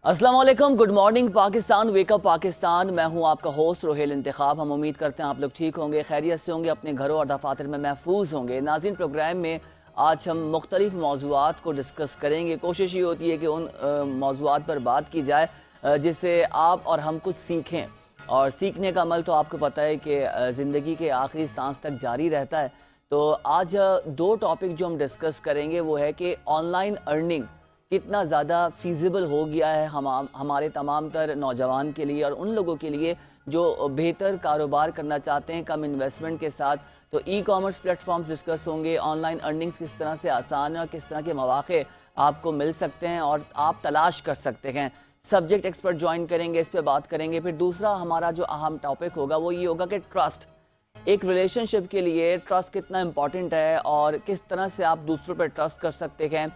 अस्सलाम वालेकुम, good morning Pakistan, wake up Pakistan. मैं हूं आपका होस्ट रोहेल इंतखाब। हम उम्मीद करते हैं आप लोग ठीक होंगे, खैरियत से होंगे, अपने घरों और दफातर में महफूज होंगे। नाज़रीन, प्रोग्राम में आज हम मुख्तलिफ मौज़ूआत को डिस्कस करेंगे। कोशिश ये होती है कि उन मौज़ूआत पर बात की जाए जिससे आप और हम कुछ सीखें, और सीखने का अमल तो आपको पता है कि ज़िंदगी के आखिरी सांस तक जारी रहता है। तो आज दो टॉपिक जो हम डिस्कस करेंगे वो है कि ऑनलाइन अर्निंग कितना ज़्यादा फीजिबल हो गया है हमारे तमाम तर नौजवान के लिए और उन लोगों के लिए जो बेहतर कारोबार करना चाहते हैं कम इन्वेस्टमेंट के साथ। तो ई कॉमर्स प्लेटफॉर्म्स डिस्कस होंगे, ऑनलाइन अर्निंग्स किस तरह से आसान है और किस तरह के मौक़े आपको मिल सकते हैं और आप तलाश कर सकते हैं। सब्जेक्ट एक्सपर्ट ज्वाइन करेंगे, इस पर बात करेंगे। फिर दूसरा हमारा जो अहम टॉपिक होगा वो ये होगा कि ट्रस्ट, एक रिलेशनशिप के लिए ट्रस्ट कितना इम्पॉर्टेंट है और किस तरह से आप दूसरों पर ट्रस्ट कर सकते हैं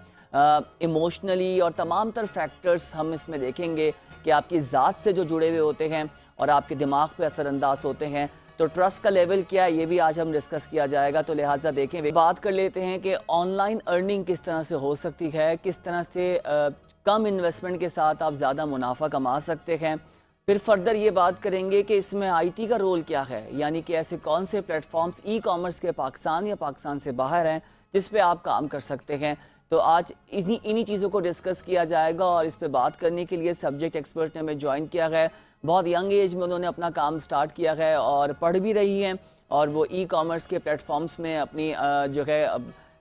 इमोशनली, और तमाम तर फैक्टर्स हम इसमें देखेंगे कि आपकी ज़ात से जो जुड़े हुए होते हैं और आपके दिमाग पे असरअंदाज होते हैं। तो ट्रस्ट का लेवल क्या है ये भी आज हम डिस्कस किया जाएगा। तो लिहाजा देखें, बात कर लेते हैं कि ऑनलाइन अर्निंग किस तरह से हो सकती है, किस तरह से कम इन्वेस्टमेंट के साथ आप ज़्यादा मुनाफा कमा सकते हैं। फिर फर्दर ये बात करेंगे कि इसमें आईटी का रोल क्या है, यानी कि ऐसे कौन से प्लेटफॉर्म्स ई कॉमर्स के पाकिस्तान या पाकिस्तान से बाहर हैं जिस पे आप काम कर सकते हैं। तो आज इन्हीं चीज़ों को डिस्कस किया जाएगा और इस पे बात करने के लिए सब्जेक्ट एक्सपर्ट ने हमें ज्वाइन किया है। बहुत यंग एज में उन्होंने अपना काम स्टार्ट किया है और पढ़ भी रही हैं, और वो ई कॉमर्स के प्लेटफॉर्म्स में अपनी जो है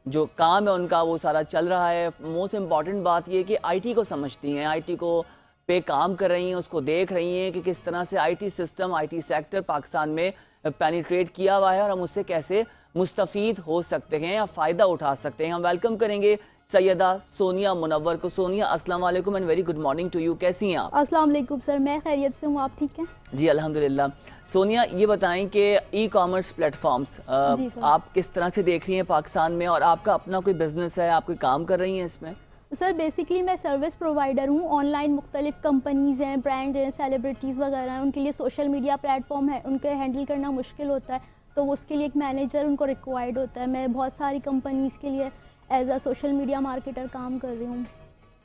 जो काम है उनका वो सारा चल रहा है। मोस्ट इम्पॉर्टेंट बात ये कि आईटी को समझती हैं, आईटी को पे काम कर रही हैं, उसको देख रही हैं कि किस तरह से IT system, IT sector Pakistan में पेनिट्रेट किया हुआ है और हम उससे कैसे मुस्तफ़ीद हो सकते हैं या फ़ायदा उठा सकते हैं। हम वेलकम करेंगे सैयदा सोनिया मुनव्वर को। सोनिया, अस्सलाम वालेकुम and very good morning to you. कैसी हैं आप? अस्सलाम वालेकुम सर, मैं खैरियत से हूँ, आप ठीक हैं? जी अल्हम्दुलिल्लाह। सोनिया, ये बताएं कि ई कॉमर्स प्लेटफॉर्म्स आप किस तरह से देख रही हैं पाकिस्तान में, और आपका अपना कोई बिजनेस है, आप कोई काम कर रही हैं इसमें? सर बेसिकली मैं सर्विस प्रोवाइडर हूँ। ऑनलाइन मुख्तलिफ कंपनीज़ हैं, ब्रांड हैं, सेलिब्रिटीज़ वगैरह हैं, उनके लिए सोशल मीडिया प्लेटफॉर्म है, उनके हैंडल करना मुश्किल होता है, तो उसके लिए एक मैनेजर उनको रिक्वायर्ड होता है। मैं बहुत सारी कंपनीज़ के लिए as a social media marketer काम कर रही हूँ।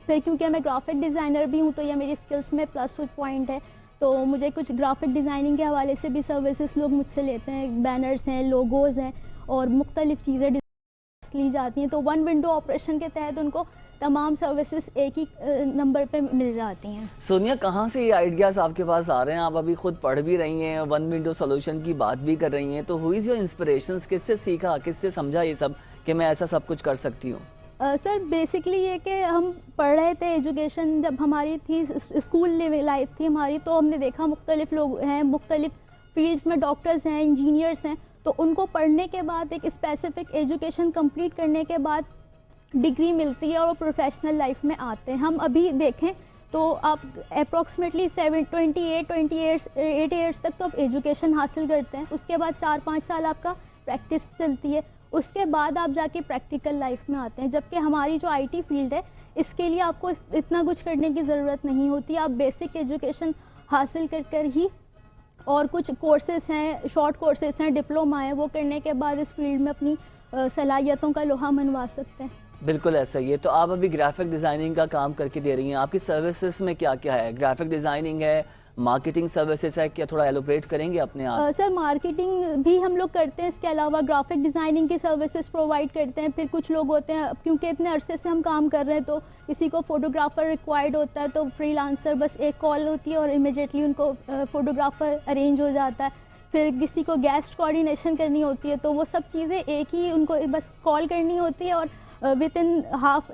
फिर क्योंकि मैं ग्राफिक डिज़ाइनर भी हूँ तो ये मेरी स्किल्स में प्लस पॉइंट है, तो मुझे कुछ ग्राफिक डिज़ाइनिंग के हवाले से भी सर्विसेज लोग मुझसे लेते हैं। बैनर्स हैं, लोगोज़ हैं और मुख्तलिफ चीज़ें ली जाती हैं, तो वन विंडो ऑपरेशन के तहत उनको तमाम सर्विसेज एक ही नंबर पे मिल जाती हैं। सोनिया, कहाँ से ये आइडियाज़ आपके पास आ रहे हैं? आप अभी खुद पढ़ भी रही हैं, वन विंडो सोल्यूशन की बात भी कर रही हैं, तो हुई जो इंस्पिरेशंस, किससे सीखा, किससे समझा ये सब कि मैं ऐसा सब कुछ कर सकती हूँ? सर बेसिकली ये कि हम पढ़ रहे थे, एजुकेशन जब हमारी थी, स्कूल लाइफ थी हमारी, तो हमने देखा मुख्तलिफ लोग हैं, मुख्तलिफ फील्ड्स में डॉक्टर्स हैं, इंजीनियर्स हैं, तो उनको पढ़ने के बाद एक स्पेसिफिक एजुकेशन कंप्लीट करने के बाद डिग्री मिलती है और वो प्रोफेशनल लाइफ में आते हैं। हम अभी देखें तो आप अप्रॉक्सीमेटली 8 ईयर्स तक तो आप एजुकेशन हासिल करते हैं, उसके बाद 4-5 साल आपका प्रैक्टिस चलती है, उसके बाद आप जाके प्रैक्टिकल लाइफ में आते हैं। जबकि हमारी जो आईटी फील्ड है इसके लिए आपको इतना कुछ करने की ज़रूरत नहीं होती, आप बेसिक एजुकेशन हासिल कर ही और कुछ कोर्सेज हैं, शॉर्ट कोर्सेज हैं, डिप्लोमा है, वो करने के बाद इस फील्ड में अपनी सलाहियतों का लोहा मनवा सकते हैं। बिल्कुल ऐसा ही है। तो आप अभी ग्राफिक डिज़ाइनिंग का काम करके दे रही हैं, आपकी सर्विसेज में क्या क्या है? ग्राफिक डिज़ाइनिंग है, मार्केटिंग सर्विसेज है, क्या थोड़ा एलोब्रेट करेंगे अपने आप? सर मार्केटिंग भी हम लोग करते हैं, इसके अलावा ग्राफिक डिज़ाइनिंग की सर्विसेज प्रोवाइड करते हैं। फिर कुछ लोग होते हैं, क्योंकि इतने अरसे से हम काम कर रहे हैं तो किसी को फोटोग्राफ़र रिक्वायर्ड होता है, तो फ्रीलांसर बस एक कॉल होती है और इमिडिएटली उनको फोटोग्राफ़र अरेंज हो जाता है। फिर किसी को गेस्ट कोऑर्डिनेशन करनी होती है, तो वो सब चीज़ें एक ही उनको बस कॉल करनी होती है और विद इन हाफ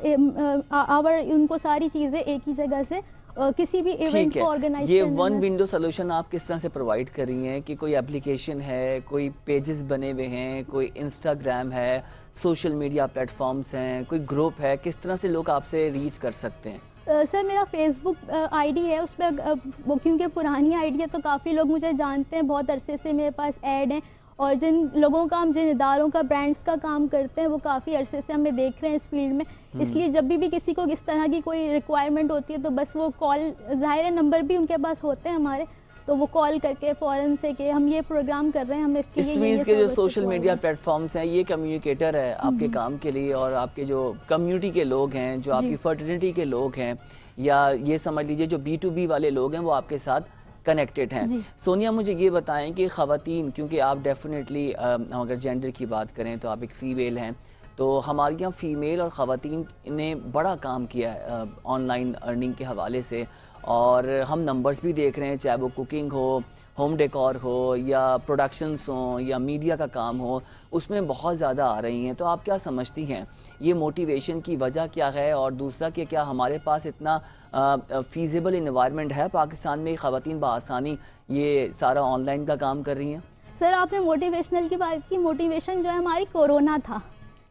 आवर उनको सारी चीज़ें एक ही जगह से किसी भी इवेंट को ऑर्गेनाइज। ये वन विंडो सोल्यूशन आप किस तरह से प्रोवाइड कर रही हैं कि कोई एप्लीकेशन है, कोई पेजेस बने हुए हैं, कोई इंस्टाग्राम है, सोशल मीडिया प्लेटफॉर्म्स हैं, कोई ग्रुप है, किस तरह से लोग आपसे रीच कर सकते हैं? सर मेरा फेसबुक आईडी है, उस पर क्योंकि पुरानी आईडी है तो काफ़ी लोग मुझे जानते हैं, बहुत अरसे से मेरे पास ऐड हैं, और जिन लोगों का हम, जिन इदारों का, ब्रांड्स का काम करते हैं वो काफ़ी अरसे से हमें देख रहे हैं इस फील्ड में। इसलिए जब भी किसी को इस तरह की कोई रिक्वायरमेंट होती है तो बस वो कॉल, ज़ाहिर है नंबर भी उनके पास होते हैं हमारे, तो वो कॉल करके फ़ौरन से कि हम ये प्रोग्राम कर रहे हैं, हम इसके लिए इसके जो सोशल मीडिया प्लेटफॉर्म्स हैं ये कम्युनिकेटर है आपके काम के लिए, और आपके जो कम्युनिटी के लोग हैं, जो आपकी फर्टिलिटी के लोग हैं, या ये समझ लीजिए जो B2B वाले लोग हैं वो आपके साथ कनेक्टेड हैं। सोनिया मुझे ये बताएं कि ख़वातीन, क्योंकि आप डेफिनेटली हम अगर जेंडर की बात करें तो आप एक फ़ीमेल हैं, तो हमारे यहाँ फ़ीमेल और ख़वातीन ने बड़ा काम किया है ऑनलाइन अर्निंग के हवाले से, और हम नंबर्स भी देख रहे हैं, चाहे वो कुकिंग हो, होम डेकोर हो, या प्रोडक्शंस हो, या मीडिया का काम हो, उसमें बहुत ज़्यादा आ रही हैं। तो आप क्या समझती हैं ये मोटिवेशन की वजह क्या है, और दूसरा कि क्या हमारे पास इतना फ़ीज़िबल इन्वायरमेंट है पाकिस्तान में ख़वातीन बआसानी ये सारा ऑनलाइन का काम कर रही हैं? सर आपने मोटिवेशनल की बात की, मोटिवेशन जो है हमारी कोरोना था।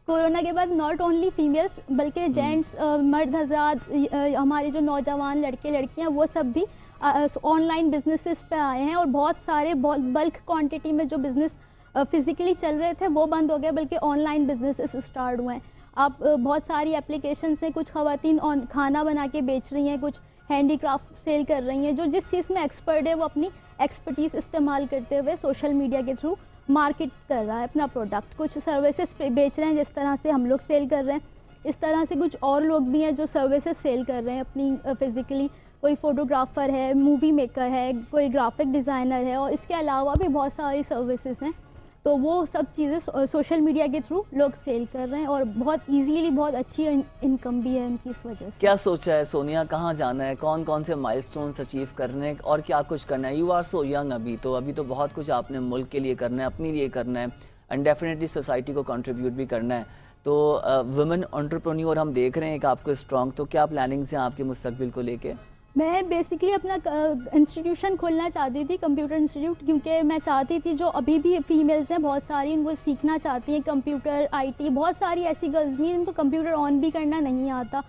कोरोना के बाद नॉट ओनली फीमेल्स बल्कि जेंट्स, मर्द हजरात, हमारे जो नौजवान लड़के लड़कियां वो सब भी ऑनलाइन बिजनेसेस पे आए हैं, और बहुत सारे बल्क क्वांटिटी में जो बिज़नेस फिज़िकली चल रहे थे वो बंद हो गए, बल्कि ऑनलाइन बिजनेसेस स्टार्ट हुए हैं। आप बहुत सारी एप्लीकेशन से कुछ ख़वातीन खाना बना के बेच रही हैं, कुछ हैंडीक्राफ्ट सेल कर रही हैं, जो जिस चीज़ में एक्सपर्ट है वो अपनी एक्सपर्टीज़ इस्तेमाल करते हुए सोशल मीडिया के थ्रू मार्केट कर रहा है अपना प्रोडक्ट, कुछ सर्विसेज बेच रहे हैं जिस तरह से हम लोग सेल कर रहे हैं। इस तरह से कुछ और लोग भी हैं जो सर्विसेज सेल कर रहे हैं अपनी फिज़िकली, कोई फ़ोटोग्राफ़र है, मूवी मेकर है, कोई ग्राफिक डिज़ाइनर है, और इसके अलावा भी बहुत सारी सर्विसेज हैं। तो वो सब चीज़ें सोशल मीडिया के थ्रू लोग सेल कर रहे हैं, और बहुत इजीली बहुत अच्छी इनकम भी है उनकी इस वजह से। क्या सोचा है सोनिया, कहाँ जाना है, कौन कौन से माइलस्टोन्स अचीव करने हैं, और क्या कुछ करना है? यू आर सो यंग, अभी तो बहुत कुछ आपने मुल्क के लिए करना है, अपने लिए करना है, एंड डेफिनेटली सोसाइटी को कंट्रीब्यूट भी करना है। तो वुमेन एंटरप्रेन्योर हम देख रहे हैं कि आपको स्ट्रॉन्ग, तो क्या प्लानिंग्स हैं आपके मुस्तकबिल को लेके? मैं बेसिकली अपना इंस्टीट्यूशन खोलना चाहती थी, कंप्यूटर इंस्टीट्यूट, क्योंकि मैं चाहती थी जो अभी भी फीमेल्स हैं बहुत सारी, उनको सीखना चाहती हैं कंप्यूटर, आईटी, बहुत सारी ऐसी गर्ल्स भी हैं जिनको कंप्यूटर ऑन भी करना नहीं आता।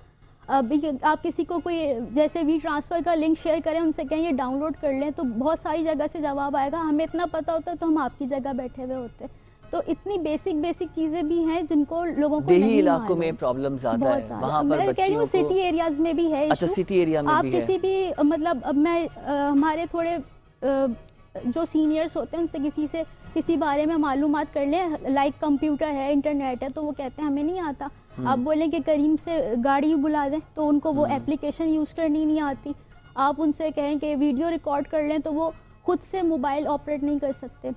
अभी आप किसी को कोई जैसे भी ट्रांसफ़र का लिंक शेयर करें, उनसे कहें ये डाउनलोड कर लें, तो बहुत सारी जगह से जवाब आएगा हमें इतना पता होता तो हम आपकी जगह बैठे हुए होते। तो इतनी बेसिक चीज़ें भी हैं जिनको लोगों को देही इलाकों में प्रॉब्लम ज़्यादा है, वहाँ पर बच्चियों को। सिटी एरियाज़ में भी है। अच्छा, सिटी एरिया में आप भी है। किसी भी मतलब अब मैं हमारे थोड़े जो सीनियर्स होते हैं उनसे किसी बारे में मालूमात कर लें, लाइक कंप्यूटर है, इंटरनेट है, तो वो कहते हैं हमें नहीं आता। आप बोलें कि करीम से गाड़ी बुला दें तो उनको वो एप्लीकेशन यूज़ करनी नहीं आती। आप उनसे कहें कि वीडियो रिकॉर्ड कर लें तो वो खुद से मोबाइल ऑपरेट नहीं कर सकते।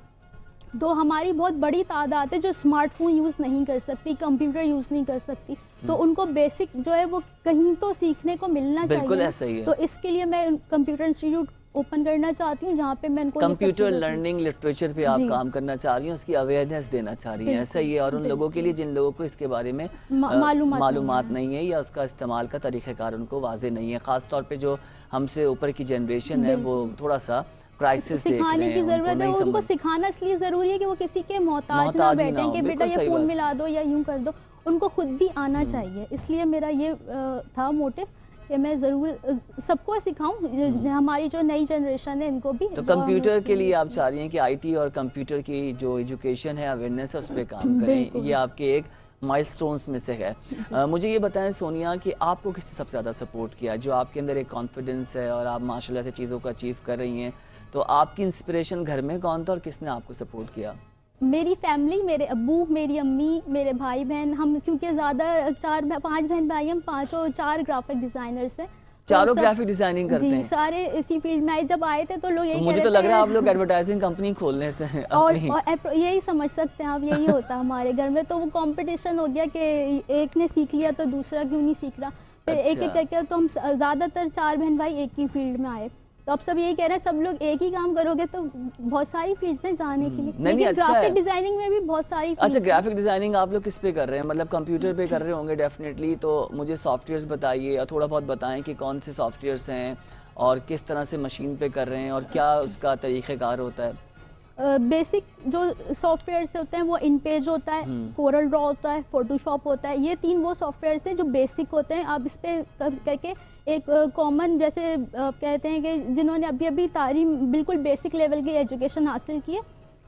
तो हमारी बहुत बड़ी तादाद है जो स्मार्टफोन यूज़ नहीं कर सकती, कंप्यूटर यूज़ नहीं कर सकती, तो उनको बेसिक जो है वो कहीं तो सीखने को मिलना चाहिए। बिल्कुल ऐसा ही है। तो इसके लिए मैं कंप्यूटर इंस्टीट्यूट ओपन करना चाहती हूँ जहाँ पे मैं उनको कंप्यूटर लर्निंग लिटरेचर पे आप काम करना चाह रही हैं, उसकी अवेयरनेस देना चाह रही हैं, ऐसा ही है। और उन लोगों के लिए जिन लोगों को इसके बारे में मालूमात नहीं है या उसका इस्तेमाल का तरीक़ाकार उनको वाजे नहीं है, ख़ास तौर पे जो हमसे ऊपर की जनरेशन है वो थोड़ा सा क्राइसिस देख रहे हैं। सिखाने की ज़रूरत है, उनको सिखाना इसलिए ज़रूरी है कि वो किसी के मोहताज ना बैठें कि बेटा ये फ़ोन मिला दो या यूँ कर दो, उनको खुद भी आना चाहिए। इसलिए मेरा ये था मोटिव कि मैं ज़रूर सबको सिखाऊं, हमारी जो नई जनरेशन है इनको भी। तो कंप्यूटर के लिए आप चाह रही हैं कि आईटी और कंप्यूटर की जो एजुकेशन है, अवेयरनेस है, उस पर काम करें, ये आपके एक माइलस्टोन्स में से है। मुझे ये बताएं सोनिया कि आपको किससे सबसे ज़्यादा सपोर्ट किया, जो आपके अंदर एक कॉन्फिडेंस है और आप माशाल्लाह से चीज़ों को अचीव कर रही हैं, तो आपकी इंस्पिरेशन घर में कौन था और किसने आपको सपोर्ट किया? मेरी फैमिली, मेरे अब्बू, मेरी अम्मी, मेरे भाई बहन, हम क्योंकि ज़्यादा 5 बहन भाई, हम 4 ग्राफिक डिज़ाइनर्स हैं। चारों ग्राफिक डिजाइनिंग करते हैं? सारे इसी फील्ड में आए। जब आए थे तो लोग यही मुझे तो लग रहा है आप लोग एडवर्टाइजिंग कंपनी खोलने से और यही समझ सकते हैं आप, यही होता हमारे घर में। तो वो कंपटीशन हो गया कि एक ने सीख लिया तो दूसरा क्यों नहीं सीख रहा, फिर एक एक करके तो हम ज़्यादातर 4 बहन भाई एक ही फील्ड में आए। तो अब सब यही कह रहे हैं सब लोग एक ही काम करोगे तो बहुत सारी फील्ड्स हैं जाने के लिए। नहीं, अच्छा ग्राफिक डिजाइनिंग में भी बहुत सारी। अच्छा, ग्राफिक डिजाइनिंग आप लोग किस पे कर रहे हैं? मतलब कंप्यूटर पे कर रहे होंगे डेफिनेटली, तो मुझे सॉफ्टवेयर्स बताइए और थोड़ा बहुत बताएं कि कौन से सॉफ्टवेयर्स हैं और किस तरह से मशीन पे कर रहे हैं और क्या उसका तरीक़ेकार होता है। बेसिक जो सॉफ्टवेयर्स होते हैं वो इनपेज होता है, कोरल ड्रॉ होता है, फोटोशॉप होता है। ये 3 वो सॉफ्टवेयर्स हैं जो बेसिक होते हैं। आप इस पे करके एक कॉमन जैसे कहते हैं कि जिन्होंने अभी अभी तालीम बिल्कुल बेसिक लेवल की एजुकेशन हासिल की है,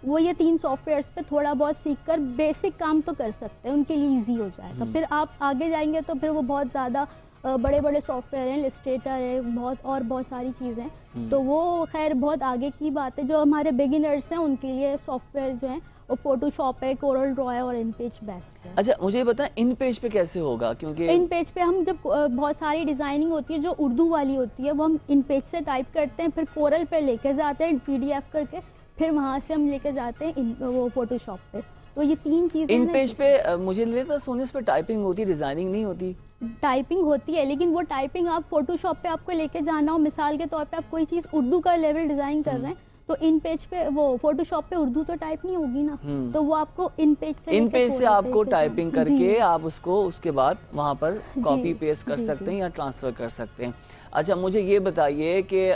वो ये 3 सॉफ्टवेयर्स पे थोड़ा बहुत सीखकर बेसिक काम तो कर सकते हैं, उनके लिए ईजी हो जाएगा। फिर आप आगे जाएंगे तो फिर वो बहुत ज़्यादा बड़े बड़े सॉफ्टवेयर हैं, इलस्ट्रेटर है, बहुत सारी चीज़ें हैं। तो वो खैर बहुत आगे की बात है। जो हमारे बिगिनर्स हैं उनके लिए सॉफ्टवेयर जो हैं और फोटोशॉप है, कोरल ड्रॉ है और इन पेज बेस्ट है। अच्छा मुझे बताएं इन पेज पे कैसे होगा, क्योंकि इन पेज पे हम जब बहुत सारी डिज़ाइनिंग होती है जो उर्दू वाली होती है वो हम इन पेज से टाइप करते हैं, फिर कोरल पे लेके जाते हैं PDF करके, फिर वहाँ से हम लेके जाते हैं वो फोटोशॉप पे। तो ये 3 चीज़ें इन पेज पे मुझे नहीं लगता सोनिया, इस पे टाइपिंग होती है, डिजाइनिंग नहीं होती। टाइपिंग होती है, लेकिन वो टाइपिंग आप फोटोशॉप पे आपको लेके जाना हो, मिसाल के तौर पे आप कोई चीज़ उर्दू का लेवल डिज़ाइन कर रहे हैं तो इन पेज पे वो फोटोशॉप पे उर्दू तो टाइप नहीं होगी ना, तो वो आपको इन पेज से आपको टाइपिंग करके आप उसको उसके बाद वहाँ पर कॉपी पेस्ट कर सकते हैं या ट्रांसफ़र कर सकते हैं। अच्छा मुझे ये बताइए कि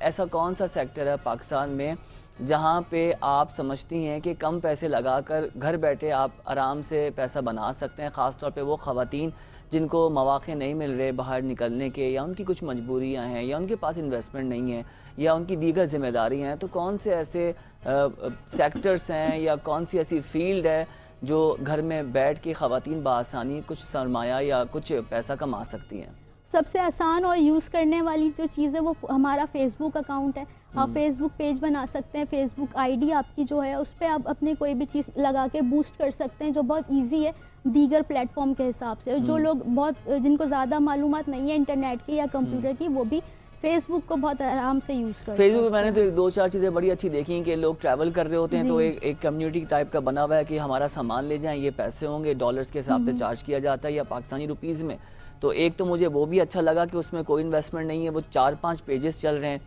ऐसा कौन सा सेक्टर है पाकिस्तान में जहाँ पे आप समझती हैं कि कम पैसे लगाकर घर बैठे आप आराम से पैसा बना सकते हैं, ख़ास तौर पे वो ख़वातीन जिनको मौक़े नहीं मिल रहे बाहर निकलने के, या उनकी कुछ मजबूरियां हैं, या उनके पास इन्वेस्टमेंट नहीं है, या उनकी दीगर जिम्मेदारियां हैं, तो कौन से ऐसे सेक्टर्स हैं या कौन सी ऐसी फील्ड है जो घर में बैठ के ख़वातीन बआसानी कुछ सरमाया या कुछ पैसा कमा सकती हैं? सबसे आसान और यूज़ करने वाली जो चीज़ है वो हमारा फेसबुक अकाउंट है। आप फेसबुक पेज बना सकते हैं, फेसबुक आईडी आपकी जो है उस पर आप अपने कोई भी चीज़ लगा के बूस्ट कर सकते हैं, जो बहुत इजी है दीगर प्लेटफॉर्म के हिसाब से। जो लोग बहुत जिनको ज़्यादा मालूमात नहीं है इंटरनेट की या कंप्यूटर की, वो भी फेसबुक को बहुत आराम से यूज़ करते हैं। फेसबुक पे मैंने तो 1-2-4 चीज़ें बड़ी अच्छी देखी कि लोग ट्रैवल कर रहे होते हैं तो एक कम्युनिटी टाइप का बना हुआ है कि हमारा सामान ले जाएं, ये पैसे होंगे, डॉलर्स के हिसाब से चार्ज किया जाता है या पाकिस्तानी रुपीज़ में। तो एक तो मुझे वो भी अच्छा लगा कि उसमें कोई इन्वेस्टमेंट नहीं है, वो 4-5 पेजेस चल रहे हैं।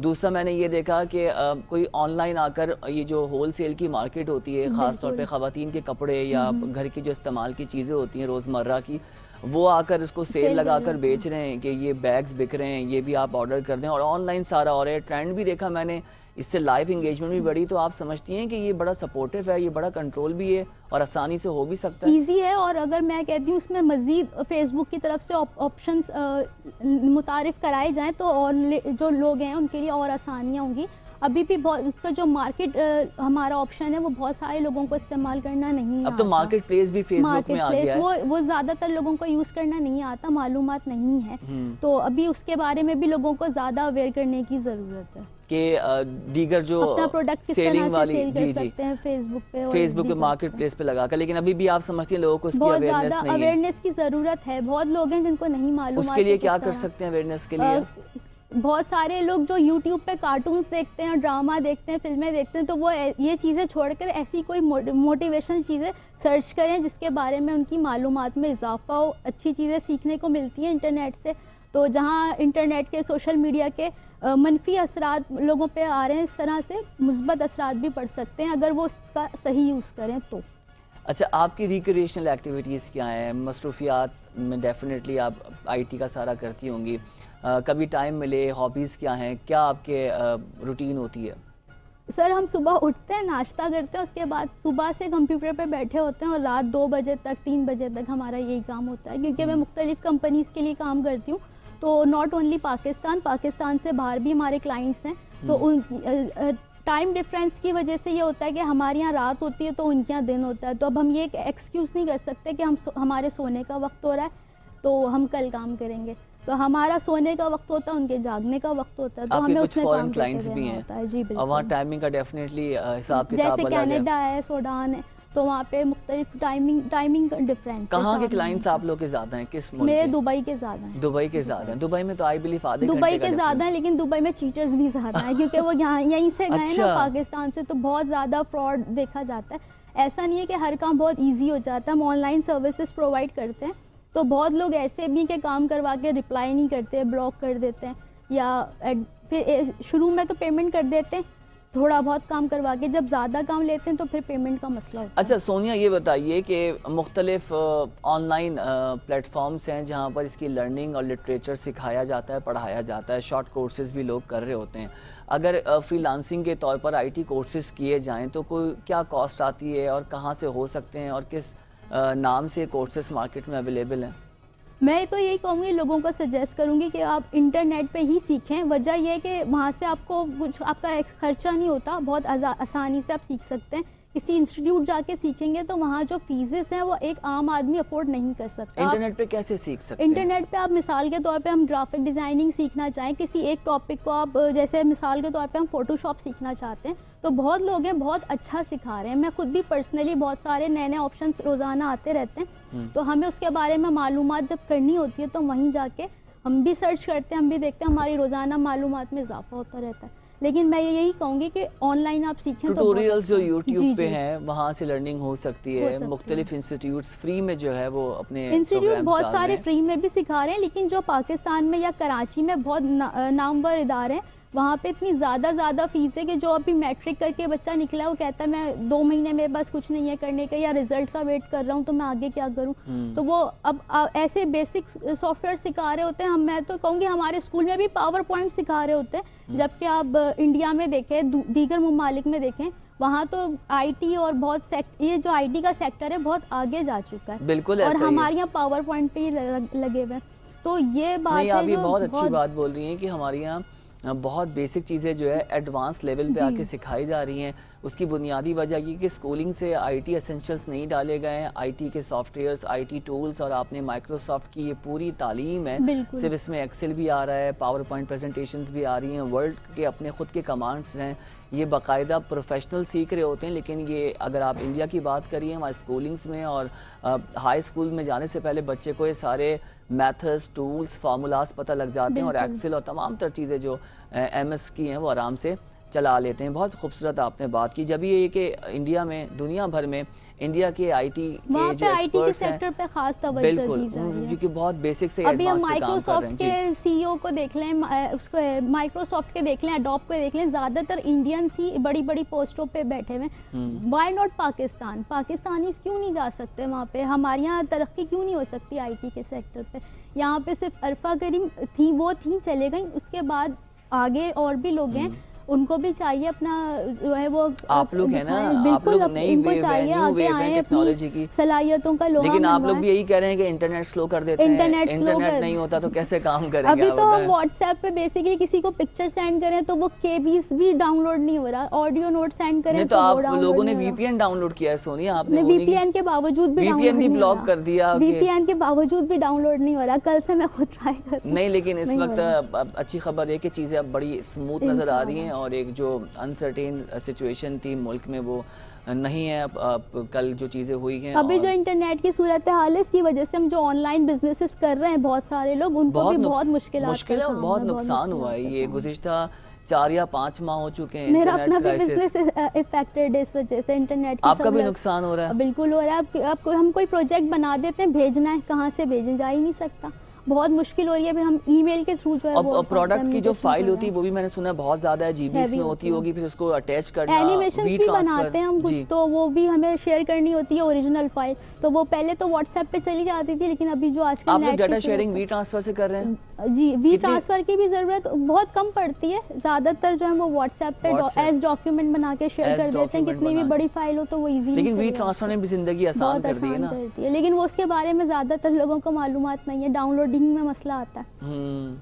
दूसरा मैंने ये देखा कि कोई ऑनलाइन आकर ये जो होल सेल की मार्केट होती है, ख़ास तौर पे ख़वातीन के कपड़े या घर की जो इस्तेमाल की चीज़ें होती हैं रोज़मर्रा की, वो आकर उसको सेल लगाकर बेच रहे हैं कि ये बैग्स बिक रहे हैं, ये भी आप ऑर्डर कर दें और ऑनलाइन सारा हो रहा है। ट्रेंड भी देखा मैंने, इससे लाइव इंगेजमेंट भी बढ़ी। तो आप समझती हैं कि ये बड़ा सपोर्टिव है, ये बड़ा कंट्रोल भी है और आसानी से हो भी सकता है? ईजी है। और अगर मैं कहती हूँ उसमें मज़ीद फेसबुक की तरफ से ऑप्शंस मुतारिफ कराए जाएँ तो और जो लोग हैं उनके लिए और आसानियाँ होंगी। अभी भी बहुत इसका जो मार्केट हमारा ऑप्शन है वो बहुत सारे लोगों को इस्तेमाल करना नहीं अब तो मार्केट प्लेस भी फेसबुक में आ गया है। वो ज़्यादातर लोगों को यूज़ करना नहीं आता, मालूमात नहीं है, तो अभी उसके बारे में भी लोगों को ज़्यादा अवेयर करने की ज़रूरत है कि दीगर जो अपना प्रोडक्ट सेलिंग वाली जी सकते हैं फेसबुक पे मार्केट प्लेस पे लगाकर, लेकिन अभी भी आप समझती हैं लोगों को इसकी अवेयरनेस नहीं है? अवेयरनेस की ज़रूरत है, बहुत लोग हैं जिनको नहीं मालूम। उसके लिए क्या कर सकते हैं अवेयरनेस के लिए? बहुत सारे लोग जो YouTube पे कार्टून्स देखते हैं, ड्रामा देखते हैं, फिल्में देखते हैं, तो वो ये चीज़ें छोड़कर ऐसी कोई मोटिवेशनल चीज़ें सर्च करें जिसके बारे में उनकी मालूमात में इजाफा हो। अच्छी चीज़ें सीखने को मिलती हैं इंटरनेट से। तो जहाँ इंटरनेट के, सोशल मीडिया के मनफी असरात लोगों पे आ रहे हैं, इस तरह से मुस्बत असरात भी पड़ सकते हैं अगर वो उसका सही यूज़ करें तो। अच्छा, आपकी रिक्रिएशनल एक्टिविटीज़ क्या हैं? मसरूफियात में डेफिनेटली आप IT का सारा करती होंगी, कभी टाइम मिले, हॉबीज़ क्या हैं, क्या आपके रूटीन होती है? सर हम सुबह उठते हैं, नाश्ता करते हैं, उसके बाद सुबह से कंप्यूटर पे बैठे होते हैं और रात 2 बजे तक, 3 बजे तक हमारा यही काम होता है। क्योंकि मैं मुख्तलिफ़ कंपनीज़ के लिए काम करती हूँ, तो नॉट ओनली पाकिस्तान से बाहर भी हमारे क्लाइंट्स हैं। तो उन टाइम डिफरेंस की वजह से ये होता है कि हमारे यहाँ रात होती है तो उनके यहाँ दिन होता है। तो अब हम ये एक्सक्यूज़ नहीं कर सकते कि हमारे सोने का वक्त हो रहा है तो हम कल काम करेंगे। तो हमारा सोने का वक्त होता है, उनके जागने का वक्त होता है, तो हमें उसमें काम क्लाइंट्स भी हैं होता है। जी बिल्कुल। और वहाँ टाइमिंग का डेफिनेटली हिसाब किताब जैसे कनाडा है, सूडान है, तो वहाँ पे मुख्तलिफ टाइमिंग डिफरेंस। कहाँ के क्लाइंट्स आप लोग के ज़्यादा हैं? किस मुल्क मेरे के? दुबई के ज़्यादा हैं। दुबई के ज़्यादा हैं। दुबई में तो आई बिलीव आधे घंटे दुबई का के ज़्यादा है, लेकिन दुबई में चीटर्स भी ज़्यादा हैं क्योंकि वो यहीं से गए अच्छा। ना पाकिस्तान से, तो बहुत ज़्यादा फ्रॉड देखा जाता है। ऐसा नहीं है कि हर काम बहुत ईजी हो जाता है। हम ऑनलाइन सर्विसेज प्रोवाइड करते हैं, तो बहुत लोग ऐसे भी के काम करवा के रिप्लाई नहीं करते, ब्लॉक कर देते हैं, या फिर शुरू में तो पेमेंट कर देते हैं थोड़ा बहुत काम करवा के, जब ज़्यादा काम लेते हैं तो फिर पेमेंट का मसला होता है। अच्छा सोनिया, ये बताइए कि मुख्तलिफ ऑनलाइन प्लेटफॉर्म्स हैं जहाँ पर इसकी लर्निंग और लिटरेचर सिखाया जाता है, पढ़ाया जाता है, शॉर्ट कोर्सेज़ भी लोग कर रहे होते हैं। अगर फ्रीलांसिंग के तौर पर IT कोर्सेज़ किए जाएँ तो कोई क्या कॉस्ट आती है और कहाँ से हो सकते हैं और किस नाम से कोर्सेज़ मार्केट में अवेलेबल हैं? मैं तो यही कहूँगी, लोगों को सजेस्ट करूँगी कि आप इंटरनेट पे ही सीखें। वजह यह है कि वहाँ से आपको कुछ आपका खर्चा नहीं होता, बहुत आसानी से आप सीख सकते हैं। किसी इंस्टीट्यूट जाके सीखेंगे तो वहाँ जो फीसेस हैं वो एक आम आदमी अफोर्ड नहीं कर सकता। इंटरनेट पे कैसे सीख सकते हैं? इंटरनेट पे आप मिसाल के तौर पे हम ग्राफिक डिज़ाइनिंग सीखना चाहें, किसी एक टॉपिक को आप जैसे मिसाल के तौर पे हम फोटोशॉप सीखना चाहते हैं तो बहुत लोग हैं बहुत अच्छा सिखा रहे हैं। मैं खुद भी पर्सनली बहुत सारे नए नए ऑप्शंस रोज़ाना आते रहते हैं तो हमें उसके बारे में मालूमात जब करनी होती है तो वहीं जाके हम भी सर्च करते हैं, हम भी देखते हैं, हमारी रोज़ाना मालूमात में इजाफा होता रहता है। लेकिन मैं यही कहूँगी कि ऑनलाइन आप सीखें तो ट्यूटोरियल्स जो यूट्यूब जी, पे जी। हैं वहाँ से लर्निंग हो सकती है। मुख्तलिफ इंस्टीट्यूट्स फ्री में जो है वो अपने इंस्टीट्यूट प्रोग्राम्स बहुत डाल रहे सारे हैं। फ्री में भी सिखा रहे हैं, लेकिन जो पाकिस्तान में या कराची में बहुत नामवर इदारे हैं वहाँ पे इतनी ज़्यादा फीस है कि जो अभी मैट्रिक करके बच्चा निकला है वो कहता है मैं 2 महीने में बस कुछ नहीं है करने का या रिजल्ट का वेट कर रहा हूँ तो मैं आगे क्या करूँ। तो वो अब ऐसे बेसिक सॉफ्टवेयर सिखा रहे होते हैं। मैं तो कहूँगी हमारे स्कूल में भी पावर पॉइंट सिखा रहे होते हैं, जबकि आप इंडिया में देखें दीगर ममालिक में देखें वहाँ तो आईटी और बहुत ये जो आईटी का सेक्टर है बहुत आगे जा चुका है। बिल्कुल और ऐसा ही है। हमारे यहाँ पावर पॉइंट पे ही लगे हुए हैं। तो ये बात नहीं, है आप ये जो बहुत अच्छी बात बोल रही हैं कि हमारे यहाँ बहुत बेसिक चीज़ें जो है एडवांस लेवल पे आके सिखाई जा रही हैं। उसकी बुनियादी वजह ये कि स्कूलिंग से आईटी एसेंशियल्स नहीं डाले गए हैं। आईटी के सॉफ्टवेयर्स, आईटी टूल्स और आपने माइक्रोसॉफ्ट की ये पूरी तालीम है। सिर्फ इसमें एक्सेल भी आ रहा है, पावर पॉइंट प्रेजेंटेशंस भी आ रही हैं, वर्ल्ड के अपने ख़ुद के कमांड्स हैं, ये बाकायदा प्रोफेशनल सीख रहे होते हैं। लेकिन ये अगर आप इंडिया की बात करिए हमारे स्कूलिंग्स में और हाई स्कूल में जाने से पहले बच्चे को ये सारे मेथड्स, टूल्स, फार्मूलाज पता लग जाते हैं और एक्सेल और तमाम तर चीज़ें जो एमएस की हैं वो आराम से चला लेते हैं। बहुत खूबसूरत आपने बात की। जब ये कि इंडिया में, दुनिया भर में इंडिया के आईटी के जो एक्सपर्ट्स हैं सेक्टर पे खास तवज्जो बिल्कुल, दी जा रही है। क्योंकि बहुत बेसिक से अभी हम एडवांस पे काम कर रहे हैं। माइक्रोसॉफ्ट के सीईओ को देख लें, उसको माइक्रोसॉफ्ट के देख लें, एडोब को देख लें, ज़्यादातर इंडियंस ही बड़ी बड़ी पोस्टों पे बैठे हुए हैं। Why not Pakistan? पाकिस्तानीज क्यों नहीं जा सकते वहाँ पे? हमारे यहाँ तरक्की क्यों नहीं हो सकती आईटी के सेक्टर पे? यहाँ पे सिर्फ अरफा करीम थी, वो थी, चले गई। उसके बाद आगे और भी लोग हैं, उनको भी चाहिए अपना जो है वो आप लोग है ना, आप लोग नई वेव है, न्यू वेव है टेक्नोलॉजी की, सलाहियतों का लोहा। लेकिन आप लोग भी यही कह रहे हैं कि इंटरनेट स्लो कर देते हैं। इंटरनेट नहीं होता तो कैसे काम करेंगे? अभी तो हम व्हाट्सएप पे बेसिकली किसी को पिक्चर सेंड करें तो वो केबीस भी डाउनलोड नहीं हो रहा, ऑडियो नोट सेंड करें तो आप लोगों ने वीपीएन डाउनलोड किया है सोनिया? आपने वीपीएन के बावजूद भी वीपीएन भी ब्लॉक कर दिया? वीपीएन के बावजूद भी डाउनलोड नहीं हो रहा। कल से मैं खुद ट्राई कर रही हूं। नहीं, लेकिन इस वक्त अच्छी खबर है कि चीज़ें अब बड़ी स्मूथ नज़र आ रही हैं और एक जो अनसर्टेन सिचुएशन थी मुल्क में वो नहीं है। अब कल जो चीज़ें हुई हैं, अभी जो इंटरनेट की सूरत हाल है इसकी वजह से हम जो ऑनलाइन बिजनेसेस कर रहे हैं बहुत सारे लोग, उनको भी बहुत मुश्किल है, बहुत नुकसान हुआ है। ये गुज़िश्ता 4 या 5 माह हो चुके हैं। मेरा अपना भी बिजनेस इफेक्टेड है इस वजह से इंटरनेट की। आपका भी नुकसान हो रहा है? बिल्कुल हो रहा है। अब हम कोई प्रोजेक्ट बना देते हैं, भेजना है, कहाँ से भेजें, जा ही नहीं सकता, बहुत मुश्किल हो रही है। फिर हम ईमेल के थ्रू जो है वो प्रोडक्ट की जो फाइल होती है वो भी मैंने सुना है बहुत ज्यादा है, जीबीस में होती होगी, फिर उसको अटैच करना, एनिमेशन भी बनाते हैं हम कुछ, तो वो भी हमें शेयर करनी होती है ओरिजिनल फाइल। तो वो पहले तो व्हाट्सएप पे चली जाती थी, लेकिन अभी जो आजकल आप लोग डाटा शेयरिंग वी ट्रांसफर से कर रहे हैं? जी, वी ट्रांसफर की भी जरूरत बहुत कम पड़ती है। ज्यादातर जो है वो व्हाट्सएप पे एज डॉक्यूमेंट बना के शेयर कर देते हैं, कितनी भी बड़ी फाइल हो तो वो इजीली। लेकिन वी ट्रांसफर ने भी जिंदगी आसान कर दी है ना? लेकिन वो उसके बारे में ज्यादातर लोगों को मालूमात नहीं है, डाउनलोडिंग में मसला आता है।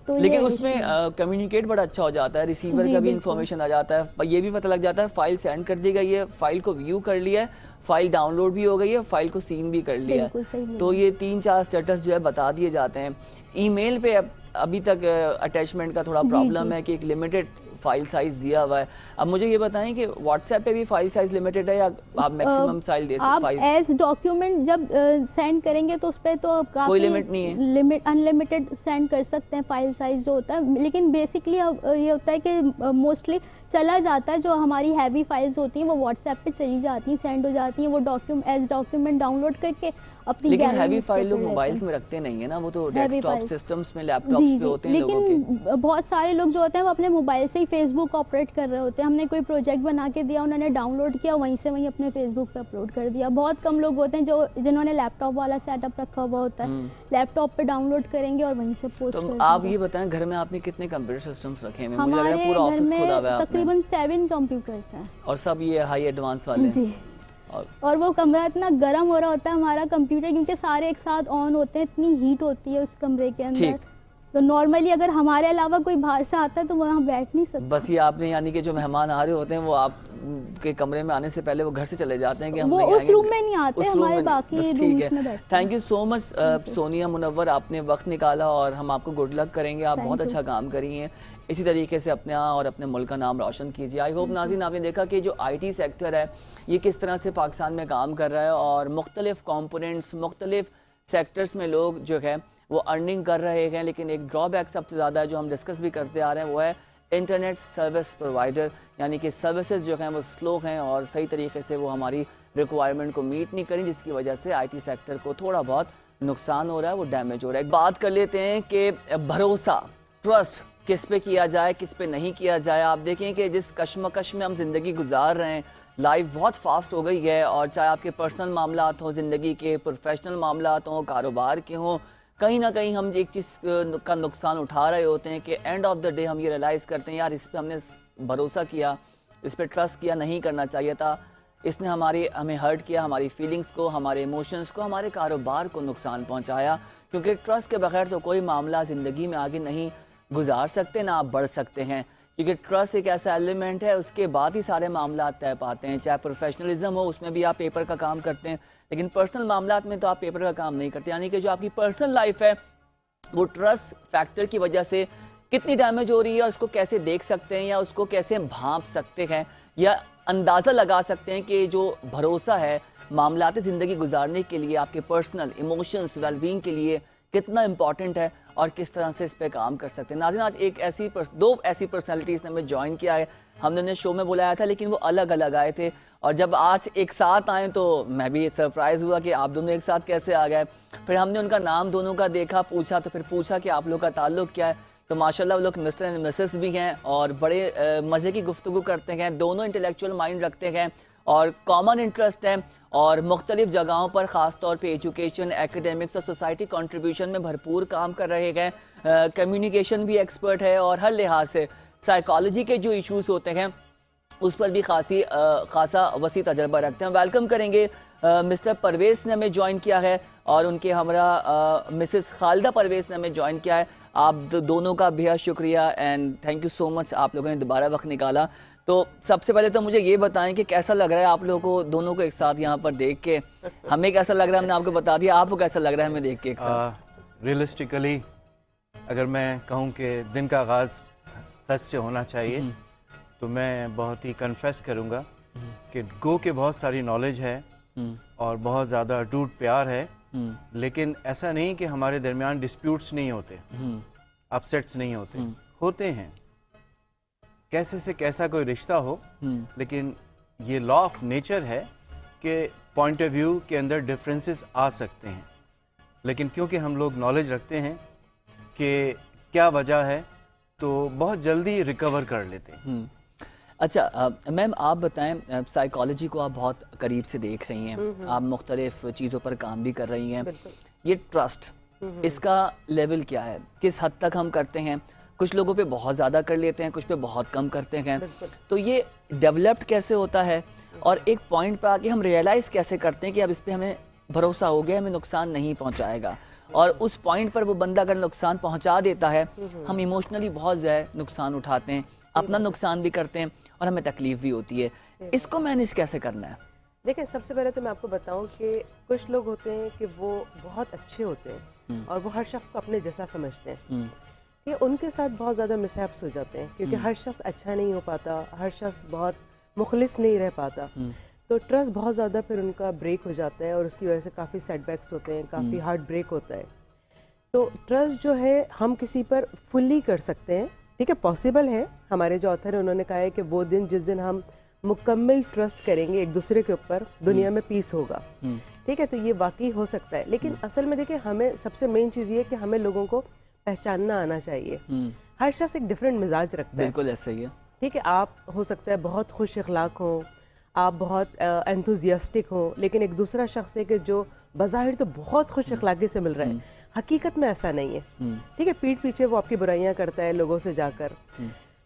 तो लेकिन उसमें कम्युनिकेट बड़ा अच्छा हो जाता है, रिसीवर का भी इंफॉर्मेशन आ जाता है, ये भी पता लग जाता है फाइल सेंड कर दी गई है, फाइल को व्यू कर लिया है, फाइल डाउनलोड भी हो गई है, फाइल को सीन भी कर लिया है। तो ये 3-4 स्टेटस जो है बता दिए जाते हैं। ईमेल पे अभी तक अटैचमेंट का थोड़ा प्रॉब्लम है कि एक लिमिटेड फाइल साइज दिया हुआ है। अब मुझे ये बताएं कि व्हाट्सएप पे भी फाइल साइज लिमिटेड है या आप मैक्सिमम साइज दे सकते हैं? आप एज डॉक्यूमेंट जब सेंड करेंगे तो उस पर तो कोई लिमिट नहीं है, लिमिट अनलिमिटेड सेंड कर सकते हैं फाइल साइज जो होता है। लेकिन बेसिकली ये होता है कि मोस्टली चला जाता है, जो हमारी हैवी फाइल्स होती हैं वो व्हाट्सएप पे चली जाती हैं, सेंड हो जाती हैं, वो एज डॉक्यूमेंट डाउनलोड करके अपनी। लेकिन हैवी फाइल लोग मोबाइल्स में रखते नहीं है ना, वो तो डेस्कटॉप सिस्टम्स में, लैपटॉप्स पे होते हैं लोगों के। लेकिन बहुत सारे लोग जो होते हैं वो अपने मोबाइल से ही फेसबुक ऑपरेट कर रहे होते हैं। हमने कोई प्रोजेक्ट बना के दिया, उन्होंने डाउनलोड किया, वहीं से वहीं अपने फेसबुक पे अपलोड कर दिया। बहुत कम लोग होते हैं जिन्होंने लैपटॉप वाला सेटअप रखा हुआ होता है, लैपटॉप पे डाउनलोड करेंगे और वहीं से पोस्ट कर देंगे। आप ये बताएं, घर में आपने कितने कंप्यूटर सिस्टम्स रखे हैं? मुझे लग रहा है पूरा ऑफिस खुला हुआ है। तकरीबन 7 कंप्यूटर्स हैं और सब ये हाई एडवांस वाले जी। और वो कमरा इतना गर्म हो रहा होता है हमारा कंप्यूटर, क्योंकि सारे एक साथ ऑन होते हैं, इतनी हीट होती है उस कमरे के अंदर। तो नॉर्मली अगर हमारे अलावा कोई बाहर से आता है तो वहाँ बैठ नहीं सकता। बस ये आपने यानी कि जो मेहमान आ रहे होते हैं वो आप के कमरे में आने से पहले वो घर से चले जाते हैं कि हम वो नहीं उस आएंगे, रूम में नहीं आते, उस रूम हमारे में नहीं। बाकी बस ठीक रूम्स है। में बैठते thank you so much Sonia Munawwar, आपने वक्त निकाला और हम आपको गुड लक करेंगे। आप Thank बहुत you. अच्छा काम करी हैं। इसी तरीके से अपने यहाँ और अपने मुल्क का नाम रोशन कीजिए। आई होप नाज़रीन आपने देखा कि जो IT सेक्टर है ये किस तरह से पाकिस्तान में काम कर रहा है और मुख्तलिफ कॉम्पोनेंट्स, मुख्तलिफ सेक्टर्स में लोग जो है वो अर्निंग कर रहे हैं। लेकिन एक ड्रॉबैक सबसे ज़्यादा है जो हम डिस्कस भी करते आ रहे हैं, वो है इंटरनेट सर्विस प्रोवाइडर, यानी कि सर्विसेज जो हैं वो स्लो हैं और सही तरीके से वो हमारी रिक्वायरमेंट को मीट नहीं करें, जिसकी वजह से IT सेक्टर को थोड़ा बहुत नुकसान हो रहा है, वो डैमेज हो रहा है। बात कर लेते हैं कि भरोसा, ट्रस्ट किस पे किया जाए, किस पे नहीं किया जाए। आप देखें कि जिस कश्मकश में हम ज़िंदगी गुजार रहे हैं, लाइफ बहुत फास्ट हो गई है और चाहे आपके पर्सनल मामलात हों, ज़िंदगी के प्रोफेशनल मामलात हों, कारोबार के हों, कहीं ना कहीं हम एक चीज़ का नुकसान उठा रहे होते हैं कि एंड ऑफ द डे हम ये रियलाइज़ करते हैं यार इस पे हमने भरोसा किया, इस पे ट्रस्ट किया, नहीं करना चाहिए था, इसने हमें हर्ट किया, हमारी फीलिंग्स को, हमारे इमोशंस को, हमारे कारोबार को नुकसान पहुंचाया। क्योंकि ट्रस्ट के बगैर तो कोई मामला ज़िंदगी में आगे नहीं गुजार सकते, ना आप बढ़ सकते हैं। क्योंकि ट्रस्ट एक ऐसा एलिमेंट है, उसके बाद ही सारे मामला तय पाते हैं। चाहे प्रोफेशनलिज्म हो, उसमें भी आप पेपर का काम करते हैं, लेकिन पर्सनल मामलात में तो आप पेपर का काम नहीं करते। यानी कि जो आपकी पर्सनल लाइफ है वो ट्रस्ट फैक्टर की वजह से कितनी डैमेज हो रही है, उसको कैसे देख सकते हैं या उसको कैसे भांप सकते हैं या अंदाज़ा लगा सकते हैं कि जो भरोसा है मामलात ज़िंदगी गुजारने के लिए, आपके पर्सनल इमोशंस वेलबींग के लिए कितना इंपॉर्टेंट है और किस तरह से इस पे काम कर सकते हैं। नाज़रीन, आज दो ऐसी पर्सनालिटीज़ ने हमें ज्वाइन किया है। हमने उन्हें शो में बुलाया था लेकिन वो अलग अलग आए थे और जब आज एक साथ आए तो मैं भी सरप्राइज़ हुआ कि आप दोनों एक साथ कैसे आ गए। फिर हमने उनका नाम दोनों का देखा, पूछा, तो फिर पूछा कि आप लोग का ताल्लुक़ क्या है। तो माशाल्लाह वो लोग मिस्टर एंड मिसेस भी हैं और बड़े मज़े की गुफ्तगू करते हैं। दोनों इंटेलेक्चुअल माइंड रखते हैं और कॉमन इंटरेस्ट है और मुख्तलिफ जगहों पर ख़ास तौर पे एजुकेशन, एकेडमिक्स और सोसाइटी कंट्रीब्यूशन में भरपूर काम कर रहे हैं। कम्युनिकेशन भी एक्सपर्ट है और हर लिहाज से साइकोलॉजी के जो इश्यूज़ होते हैं उस पर भी खासा वसी तजर्बा रखते हैं। वेलकम करेंगे मिस्टर परवेज़ ने हमें ज्वाइन किया है और उनके हमरा मिसेस खालिदा परवेज़ ने हमें ज्वाइन किया है। आप दोनों का बेहद शुक्रिया and thank you so much, आप लोगों ने दोबारा वक्त निकाला। तो सबसे पहले तो मुझे ये बताएं कि कैसा लग रहा है आप लोगों को दोनों को एक साथ यहाँ पर देख के। हमें कैसा लग रहा है हमने आपको बता दिया, आपको कैसा लग रहा है हमें देख के एक साथ? रियलिस्टिकली अगर मैं कहूँ कि दिन का आगाज़ सच से होना चाहिए तो मैं बहुत ही कन्फेस करूँगा कि गो के बहुत सारी नॉलेज है और बहुत ज़्यादा अटूट प्यार है, लेकिन ऐसा नहीं कि हमारे दरमियान डिस्प्यूट्स नहीं होते, अपसेट्स नहीं होते, होते हैं। कैसे से कैसा कोई रिश्ता हो, लेकिन ये लॉ ऑफ नेचर है कि पॉइंट ऑफ व्यू के अंदर डिफरेंसेस आ सकते हैं, लेकिन क्योंकि हम लोग नॉलेज रखते हैं कि क्या वजह है तो बहुत जल्दी रिकवर कर लेते हैं। अच्छा मैम, आप बताएं, साइकोलॉजी को आप बहुत करीब से देख रही हैं, आप मुख्तलिफ चीज़ों पर काम भी कर रही हैं। ये ट्रस्ट, इसका लेवल क्या है, किस हद तक हम करते हैं? कुछ लोगों पे बहुत ज़्यादा कर लेते हैं, कुछ पे बहुत कम करते हैं। तो ये डेवलप्ड कैसे होता है और एक पॉइंट पे आके हम रियलाइज़ कैसे करते हैं कि अब इस पे हमें भरोसा हो गया, हमें नुकसान नहीं पहुंचाएगा, और उस पॉइंट पर वो बंदा अगर नुकसान पहुंचा देता है, हम इमोशनली बहुत ज़्यादा नुकसान उठाते हैं, अपना नुकसान भी करते हैं और हमें तकलीफ भी होती है। इसको मैनेज कैसे करना है? देखिए, सबसे पहले तो मैं आपको बताऊं कि कुछ लोग होते हैं कि वो बहुत अच्छे होते हैं और वो हर शख्स को अपने जैसा समझते हैं। ये उनके साथ बहुत ज़्यादा मिसहैप्स हो जाते हैं क्योंकि हर शख्स अच्छा नहीं हो पाता, हर शख्स बहुत मुखलिस नहीं रह पाता, तो ट्रस्ट बहुत ज़्यादा फिर उनका ब्रेक हो जाता है और उसकी वजह से काफ़ी सेटबैक्स होते हैं, काफ़ी हार्ट ब्रेक होता है। तो ट्रस्ट जो है हम किसी पर फुल्ली कर सकते हैं, ठीक है, पॉसिबल है। हमारे जो ऑथर है उन्होंने कहा है कि वो दिन जिस दिन हम मुकम्मल ट्रस्ट करेंगे एक दूसरे के ऊपर, दुनिया में पीस होगा, ठीक है। तो ये वाकई हो सकता है, लेकिन असल में देखिए हमें सबसे मेन चीज़ ये है कि हमें लोगों को पहचानना आना चाहिए। हर शख्स एक डिफरेंट मिजाज रखता है, बिल्कुल ऐसा ही है, ठीक है। आप हो सकता है बहुत खुश अखलाक हो, आप बहुत एंथुजियास्टिक हो, लेकिन एक दूसरा शख्स है कि जो बज़ाहिर तो बहुत खुश अखलाकी से मिल रहा है, हकीकत में ऐसा नहीं है, ठीक है। पीठ पीछे वो आपकी बुराइयां करता है लोगों से जाकर।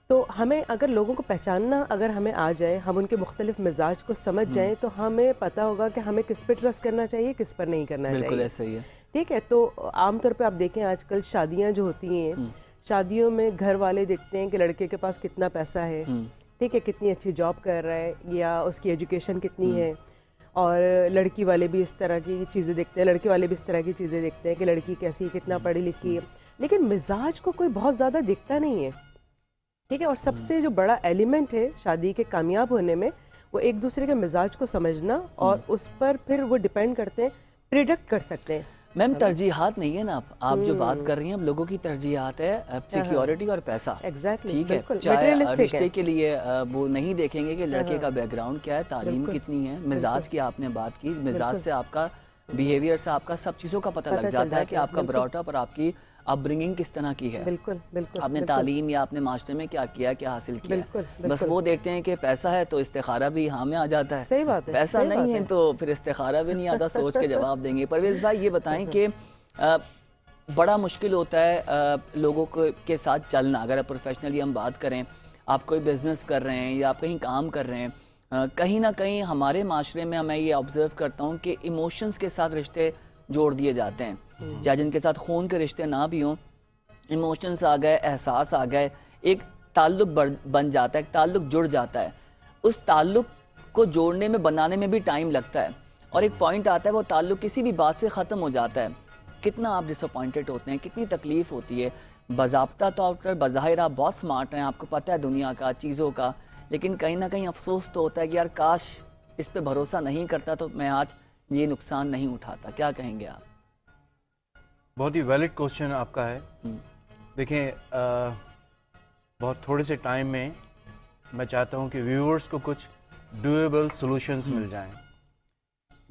तो हमें अगर लोगों को पहचानना अगर हमें आ जाए, हम उनके मुख्तलिफ मिजाज को समझ जाएं, तो हमें पता होगा कि हमें किस पे ट्रस्ट करना चाहिए, किस पर नहीं करना चाहिए। बिल्कुल ऐसा ही है, ठीक है। तो आमतौर पे आप देखें आजकल शादियां जो होती हैं, शादियों में घर वाले देखते हैं कि लड़के के पास कितना पैसा है, ठीक है, कितनी अच्छी जॉब कर रहा है या उसकी एजुकेशन कितनी है। और लड़की वाले भी इस तरह की चीज़ें देखते हैं, लड़के वाले भी इस तरह की चीज़ें देखते हैं कि लड़की कैसी, कितना पढ़ी लिखी है, लेकिन मिजाज को कोई बहुत ज़्यादा देखता नहीं है। ठीक है, और सबसे जो बड़ा एलिमेंट है शादी के कामयाब होने में, वो एक दूसरे के मिजाज को समझना और उस पर फिर वो डिपेंड करते हैं, प्रिडिक्ट कर सकते हैं। मैम तरजीहात नहीं है ना, आप जो बात कर रही हैं, अब लोगों की तरजीहात है सिक्योरिटी और पैसा। एग्जैक्टली, ठीक है, बिल्कुल चाहे मटेरियलिस्टिक रिश्ते है। के लिए वो नहीं देखेंगे कि लड़के का बैकग्राउंड क्या है, तालीम कितनी है, मिजाज की आपने बात की, मिजाज से आपका बिहेवियर से आपका सब चीज़ों का पता लग जाता है कि आपका ब्रॉटअप और आपकी अपब्रिंगिंग किस तरह की है, बिल्कुल बिल्कुल आपने बिल्कुल, तालीम या आपने मास्टर में क्या किया, क्या हासिल किया है। बिल्कुल, बस वो देखते हैं कि पैसा है तो इस्तिखारा भी हाँ में आ जाता है, सही बात है, पैसा सही बात नहीं है है। तो फिर इस्तिखारा भी नहीं आता, सोच के जवाब देंगे। परवेज़ भाई ये बताएं कि बड़ा मुश्किल होता है लोगों के साथ चलना। अगर प्रोफेशनली हम बात करें, आप कोई बिज़नेस कर रहे हैं या आप कहीं काम कर रहे हैं, कहीं ना कहीं हमारे माशरे में मैं ये ऑब्ज़र्व करता हूँ कि इमोशंस के साथ रिश्ते जोड़ दिए जाते हैं, चाहे जिनके साथ खून के रिश्ते ना भी हों, इमोशंस आ गए, एहसास आ गए, एक ताल्लुक बन जाता है, एक ताल्लुक जुड़ जाता है। उस ताल्लुक को जोड़ने में, बनाने में भी टाइम लगता है और एक पॉइंट आता है वो ताल्लुक किसी भी बात से ख़त्म हो जाता है। कितना आप डिसअपॉइंटेड होते हैं, कितनी तकलीफ़ होती है। बाज़ाब्ता तौर पर बज़ाहिर आप बहुत स्मार्ट हैं, आपको पता है दुनिया का, चीज़ों का, लेकिन कहीं ना कहीं अफसोस तो होता है कि यार काश इस पे भरोसा नहीं करता तो मैं आज ये नुकसान नहीं उठाता। क्या कहेंगे आप? बहुत ही वैलिड क्वेश्चन आपका है। देखें, बहुत थोड़े से टाइम में मैं चाहता हूं कि व्यूअर्स को कुछ डूएबल सॉल्यूशंस मिल जाएं।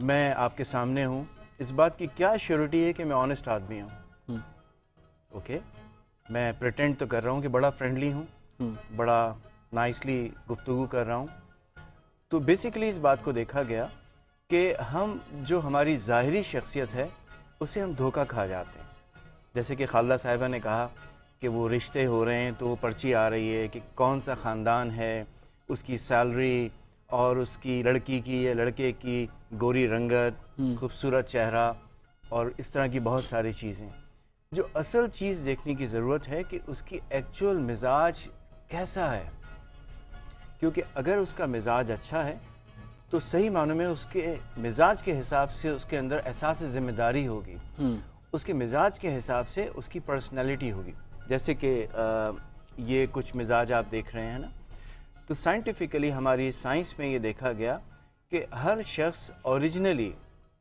मैं आपके सामने हूं, इस बात की क्या श्योरिटी है कि मैं ऑनेस्ट आदमी हूं। ओके, मैं प्रिटेंड तो कर रहा हूं कि बड़ा फ्रेंडली हूं, बड़ा नाइसली गुफ्तगू कर रहा हूं। तो बेसिकली इस बात को देखा गया कि हम जो हमारी ज़ाहिरी शख्सियत है उससे हम धोखा खा जाते हैं। जैसे कि खालदा साहिबा ने कहा कि वो रिश्ते हो रहे हैं तो वो पर्ची आ रही है कि कौन सा ख़ानदान है, उसकी सैलरी और उसकी लड़की की या लड़के की गोरी रंगत, खूबसूरत चेहरा और इस तरह की बहुत सारी चीज़ें। जो असल चीज़ देखने की ज़रूरत है कि उसकी एक्चुअल मिजाज कैसा है, क्योंकि अगर उसका मिजाज अच्छा है तो सही मानों में उसके मिजाज के हिसाब से उसके अंदर एहसास ज़िम्मेदारी होगी, उसके मिजाज के हिसाब से उसकी पर्सनैलिटी होगी। जैसे कि ये कुछ मिजाज आप देख रहे हैं ना, तो साइंटिफिकली हमारी साइंस में ये देखा गया कि हर शख्स ओरिजिनली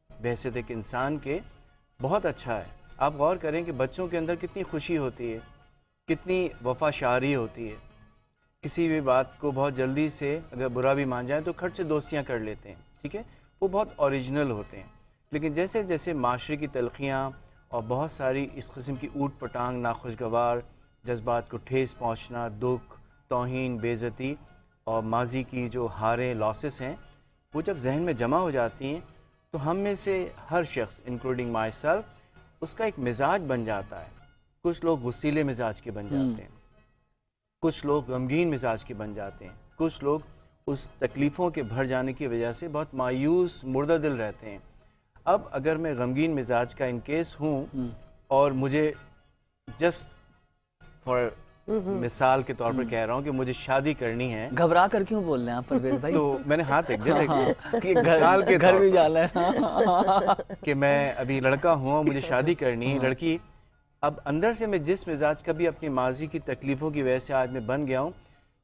बहैसियत एक इंसान के बहुत अच्छा है। आप गौर करें कि बच्चों के अंदर कितनी खुशी होती है, कितनी वफाशारी होती है, किसी भी बात को बहुत जल्दी से अगर बुरा भी मान जाए तो खट से दोस्तियाँ कर लेते हैं। ठीक है, वो बहुत ओरिजिनल होते हैं। लेकिन जैसे जैसे माशरे की तलखियाँ और बहुत सारी इस किस्म की ऊट पटांग, नाखुशगवार जज्बात को ठेस पहुँचना, दुख, तौहीन, बेइज्जती और माजी की जो हारें, लॉसेस हैं, वो जब जहन में जमा हो जाती हैं तो हम में से हर शख्स इंक्लूडिंग माई सेल्फ उसका एक मिजाज बन जाता है। कुछ लोग गुस्सीले मिजाज के बन जाते हैं, कुछ लोग गमगीन मिजाज के बन जाते हैं, कुछ लोग उस तकलीफ़ों के भर जाने की वजह से बहुत मायूस मुर्दा दिल रहते हैं। अब अगर मैं गमगीन मिजाज का इनकेस हूँ और मुझे जस्ट फॉर मिसाल के तौर पर कह रहा हूँ कि मुझे शादी करनी है, घबरा कर क्यों बोल रहे हैं आप परवेज भाई? तो मैंने हाथ एक कि मिसाल के घर तौर भी पर जाना है कि मैं अभी लड़का हूँ और मुझे शादी करनी है, लड़की। अब अंदर से मैं जिस मिजाज का भी अपनी माजी की तकलीफ़ों की वजह से आज मैं बन गया हूँ,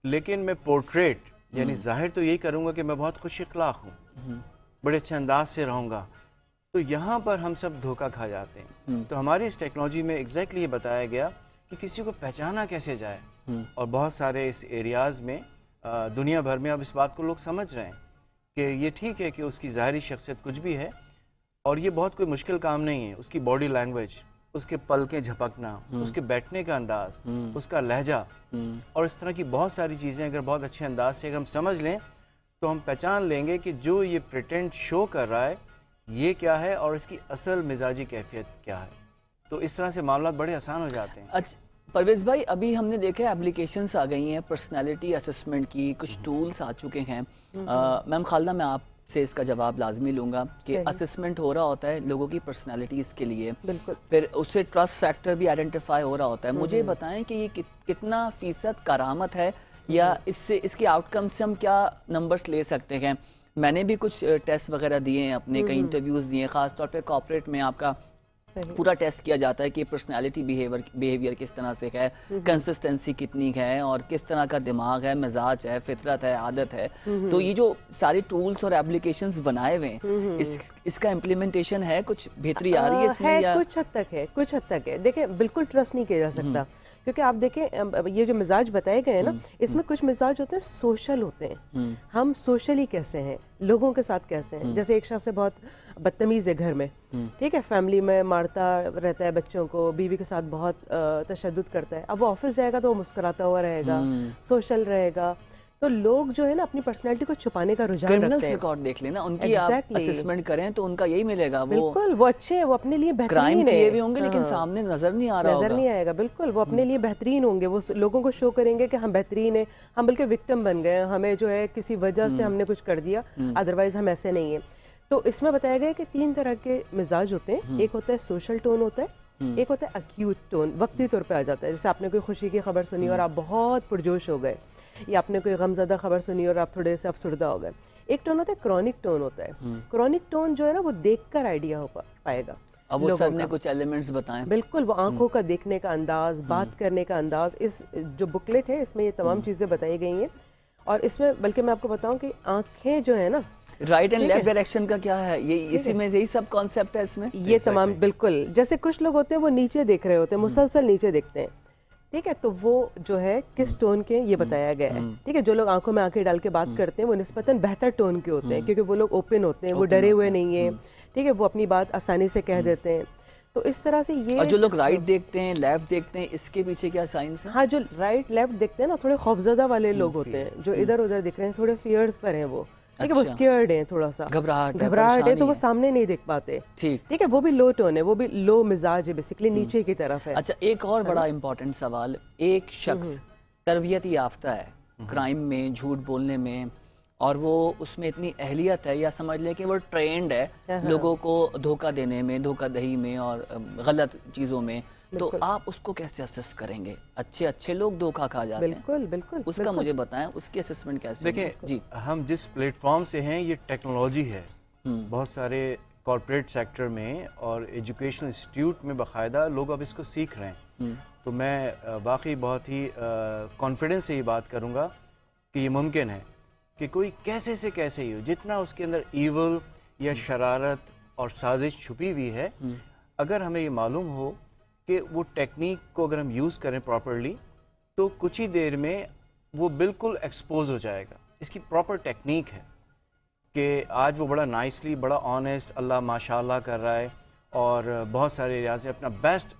लेकिन मैं पोर्ट्रेट यानी जाहिर तो यही करूँगा कि मैं बहुत खुश अखलाक हूँ, बड़े अच्छे अंदाज से रहूँगा। तो यहाँ पर हम सब धोखा खा जाते हैं। तो हमारी इस टेक्नोलॉजी में एग्जैक्टली ये बताया गया कि किसी को पहचाना कैसे जाए, और बहुत सारे इस एरियाज़ में दुनिया भर में अब इस बात को लोग समझ रहे हैं कि ये ठीक है कि उसकी ज़ाहिरी शख्सियत कुछ भी है और ये बहुत कोई मुश्किल काम नहीं है। उसकी बॉडी लैंग्वेज, उसके पलकें झपकना, उसके बैठने का अंदाज, उसका लहजा और इस तरह की बहुत सारी चीज़ें अगर बहुत अच्छे अंदाज से अगर हम समझ लें तो हम पहचान लेंगे कि जो ये प्रिटेंड शो कर रहा है ये क्या है और इसकी असल मिजाजी कैफियत क्या है। तो इस तरह से मामला बड़े आसान हो जाते हैं। अच्छा परवेज भाई, अभी हमने देखा एप्लीकेशंस आ गई हैं पर्सनालिटी असेसमेंट की, कुछ टूल्स आ चुके हैं। मैम खालदा, मैं आपसे इसका जवाब लाजमी लूँगा कि असेसमेंट हो रहा होता है लोगों की पर्सनालिटीज़ के लिए, बिल्कुल, फिर उससे ट्रस्ट फैक्टर भी आइडेंटिफाई हो रहा होता है। मुझे बताएं कि ये कितना फ़ीसद करामत है या इससे इसके आउटकम से हम क्या नंबर्स ले सकते हैं? मैंने भी कुछ टेस्ट वगैरह दिए हैं अपने, कई इंटरव्यूज़ दिए हैं, ख़ासतौर पे कॉर्पोरेट में आपका पूरा टेस्ट किया जाता है कि पर्सनालिटी बिहेवियर किस तरह से है, कंसिस्टेंसी कितनी है और किस तरह का दिमाग है, मिजाज है, फितरत है, आदत है। तो ये जो सारे टूल्स और एप्लीकेशंस बनाए हुए हैं, इसका इम्प्लीमेंटेशन है, कुछ बेहतरी आ रही है इसमें या? कुछ हद तक है। देखिए बिल्कुल ट्रस्ट नहीं किया जा सकता, क्योंकि आप देखें ये जो मिजाज बताए गए हैं ना, इसमें कुछ मिजाज होते हैं सोशल होते हैं, हम सोशली कैसे हैं, लोगों के साथ कैसे हैं। जैसे एक शख्स है बहुत बदतमीज है घर में, ठीक है, फैमिली में मारता रहता है बच्चों को, बीवी के साथ बहुत तशद्दुद करता है। अब वो ऑफिस जाएगा तो वो मुस्कुराता हुआ रहेगा, सोशल रहेगा। तो लोग जो है ना अपनी पर्सनैलिटी को छुपाने का रुझान रखते क्रिमिनल्स हैं। रिकॉर्ड देख लेना उनकी, आप असेसमेंट करें तो उनका यही मिलेगा। वो बिल्कुल वो अच्छे हैं, वो अपने लिए क्राइम बेहतरीन किए है, हुए होंगे लेकिन सामने नजर नहीं आ रहा नजर होगा। नहीं आएगा। बिल्कुल वो अपने लिए बेहतरीन होंगे, वो लोगों को शो करेंगे कि हम बेहतरीन हैं, हम बल्कि विक्टिम बन गए, हमें जो है किसी वजह से हमने कुछ कर दिया, अदरवाइज हम ऐसे नहीं है। तो इसमें बताया गया कि 3 तरह के मिजाज होते हैं। एक होता है सोशल टोन होता है, एक होता है एक्यूट टोन, वक्ती तौर पे आ जाता है। जैसे आपने कोई खुशी की खबर सुनी और आप बहुत पुरजोश हो गए, या आपने कोई गमज़दा खबर सुनी और आप थोड़े से अफसरदा हो गए। एक टोन होता है क्रॉनिक टोन होता है। क्रॉनिक टोन जो है ना वो देखकर आइडिया हो पाएगा। अब वो सर ने कुछ एलिमेंट्स बताएं। बिल्कुल वो आंखों का देखने का अंदाज, बात करने का अंदाज, इस जो बुकलेट है इसमें ये तमाम चीज़ें बताई गई हैं। और इसमें बल्कि मैं आपको बताऊं कि आंखें जो है ना, राइट एंड लेफ्ट डायरेक्शन का क्या है, ये इसी में यही सब कॉन्सेप्ट है इसमें। ये तमाम बिल्कुल, जैसे कुछ लोग होते हैं वो नीचे देख रहे होते हैं, मुसलसल नीचे देखते हैं, ठीक है, तो वो जो है किस टोन के ये बताया गया है। ठीक है, जो लोग आंखों में आंखें डाल के बात करते हैं वो निस्बतन बेहतर टोन के होते हैं, क्योंकि वो लोग ओपन होते हैं, वो डरे हुए नहीं है, ठीक है, वो अपनी बात आसानी से कह देते हैं। तो इस तरह से ये, और जो लोग राइट देखते हैं, लेफ्ट देखते हैं, इसके पीछे क्या साइंस है? हाँ, जो राइट लेफ्ट देखते हैं ना, थोड़े खौफजदा वाले लोग होते हैं, जो इधर उधर दिख रहे हैं, थोड़े फियर्स पर हैं वो, ठीक है, वो स्केयर्ड हैं, थोड़ा सा घबराहट है, तो वो सामने नहीं देख पाते। ठीक है, वो भी लो टोन है, वो भी लो मिजाज है, बेसिकली नीचे की तरफ है। अच्छा, एक और बड़ा इंपॉर्टेंट सवाल, एक शख्स तरबियत याफ्ता है क्राइम में, झूठ बोलने में, और वो उसमें इतनी अहलियत है, या समझ लें कि वो ट्रेंड है लोगों को धोखा देने में, धोखाधड़ी में और गलत चीज़ों में, तो आप उसको कैसे असेस करेंगे? अच्छे लोग धोखा खा जाते हैं। बिल्कुल बिल्कुल, उसका मुझे बताएं, उसकी असेसमेंट कैसे? देखिए जी, हम जिस प्लेटफॉर्म से हैं, ये टेक्नोलॉजी है। बहुत सारे कॉर्पोरेट सेक्टर में और एजुकेशनल इंस्टीट्यूट में बाकायदा लोग अब इसको सीख रहे हैं। तो मैं वाकई बहुत ही कॉन्फिडेंस से ये बात करूँगा कि ये मुमकिन है कि कोई कैसे से कैसे ही हो, जितना उसके अंदर ईवल या शरारत और साजिश छुपी हुई है, अगर हमें ये मालूम हो कि वो टेक्निक को अगर हम यूज़ करें प्रॉपरली, तो कुछ ही देर में वो बिल्कुल एक्सपोज हो जाएगा। इसकी प्रॉपर टेक्निक है कि आज वो बड़ा नाइसली, बड़ा ऑनेस्ट, अल्लाह माशाल्लाह कर रहा है और बहुत सारे एरियाज से अपना बेस्ट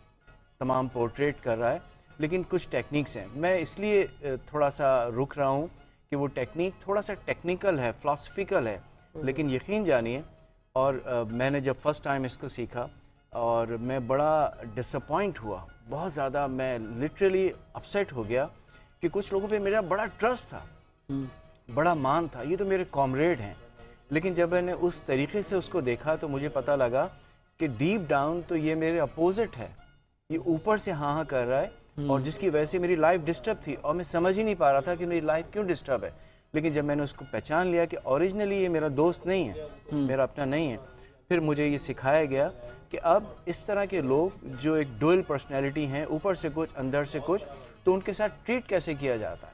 तमाम पोर्ट्रेट कर रहा है, लेकिन कुछ टेक्निक्स हैं। मैं इसलिए थोड़ा सा रुक रहा हूँ कि वो टेक्निक थोड़ा सा टेक्निकल है, फ़िलासफ़िकल है, लेकिन यकीन जानिए, और मैंने जब फर्स्ट टाइम इसको सीखा और मैं बड़ा डिसअपॉइंट हुआ, बहुत ज़्यादा, मैं लिटरली अपसेट हो गया कि कुछ लोगों पे मेरा बड़ा ट्रस्ट था, बड़ा मान था, ये तो मेरे कॉमरेड हैं। लेकिन जब मैंने उस तरीके से उसको देखा तो मुझे पता लगा कि डीप डाउन तो ये मेरे अपोजिट है, ये ऊपर से हाँ कर रहा है, और जिसकी वजह से मेरी लाइफ डिस्टर्ब थी और मैं समझ ही नहीं पा रहा था कि मेरी लाइफ क्यों डिस्टर्ब है। लेकिन जब मैंने उसको पहचान लिया कि ओरिजिनली ये मेरा दोस्त नहीं है, मेरा अपना नहीं है, फिर मुझे ये सिखाया गया कि अब इस तरह के लोग जो एक डुअल पर्सनैलिटी हैं, ऊपर से कुछ अंदर से कुछ, तो उनके साथ ट्रीट कैसे किया जाता है,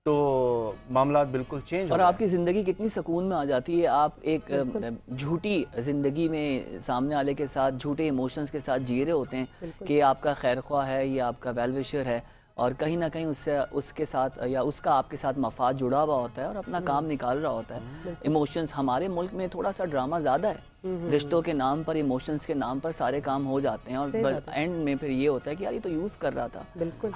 तो मामला बिल्कुल चेंज हो और गया। आपकी ज़िंदगी कितनी सुकून में आ जाती है। आप एक झूठी ज़िंदगी में सामने वाले के साथ झूठे इमोशंस के साथ जी रहे होते हैं कि आपका खैर ख्वाह है या आपका वेल विशर है, और कहीं ना कहीं उसके साथ या उसका आपके साथ मफाद जुड़ा हुआ होता है और अपना काम निकाल रहा होता है। इमोशंस, हमारे मुल्क में थोड़ा सा ड्रामा ज़्यादा है, रिश्तों के नाम पर, इमोशंस के नाम पर सारे काम हो जाते हैं, और एंड में फिर ये होता है कि यार ये तो यूज़ कर रहा था,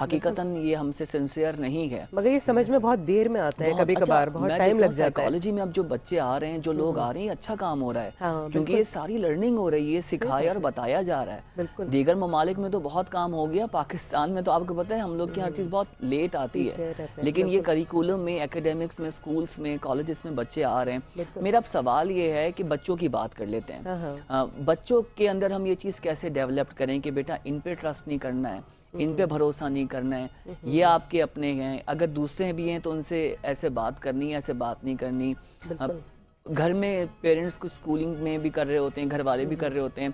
हकीकतन ये हमसे सिंसियर नहीं है। मगर ये समझ में बहुत देर में आता है, कभी कभार बहुत टाइम लग जाता है। साइकोलॉजी में अब जो बच्चे आ रहे हैं, जो लोग आ रहे हैं, अच्छा काम हो रहा है, क्योंकि ये सारी लर्निंग हो रही है, सिखाया और बताया जा रहा है। दीगर ममालिक में तो बहुत काम हो गया, पाकिस्तान में तो आपको पता है हम लोग की हर चीज़ बहुत लेट आती है, लेकिन ये करिकुलम में, एकेडमिक्स में, स्कूल्स में, कॉलेजेस में बच्चे आ रहे हैं। मेरा अब सवाल ये है कि बच्चों की बात कर लेते हैं। बच्चों के अंदर हम ये चीज़ कैसे डेवलप करें कि बेटा इन पे ट्रस्ट नहीं करना है, इन पे भरोसा नहीं करना है, ये आपके अपने हैं, अगर दूसरे भी हैं तो उनसे ऐसे बात करनी है, ऐसे बात नहीं करनी। अब घर में पेरेंट्स कुछ स्कूलिंग में भी कर रहे होते हैं, घर वाले भी कर रहे होते हैं,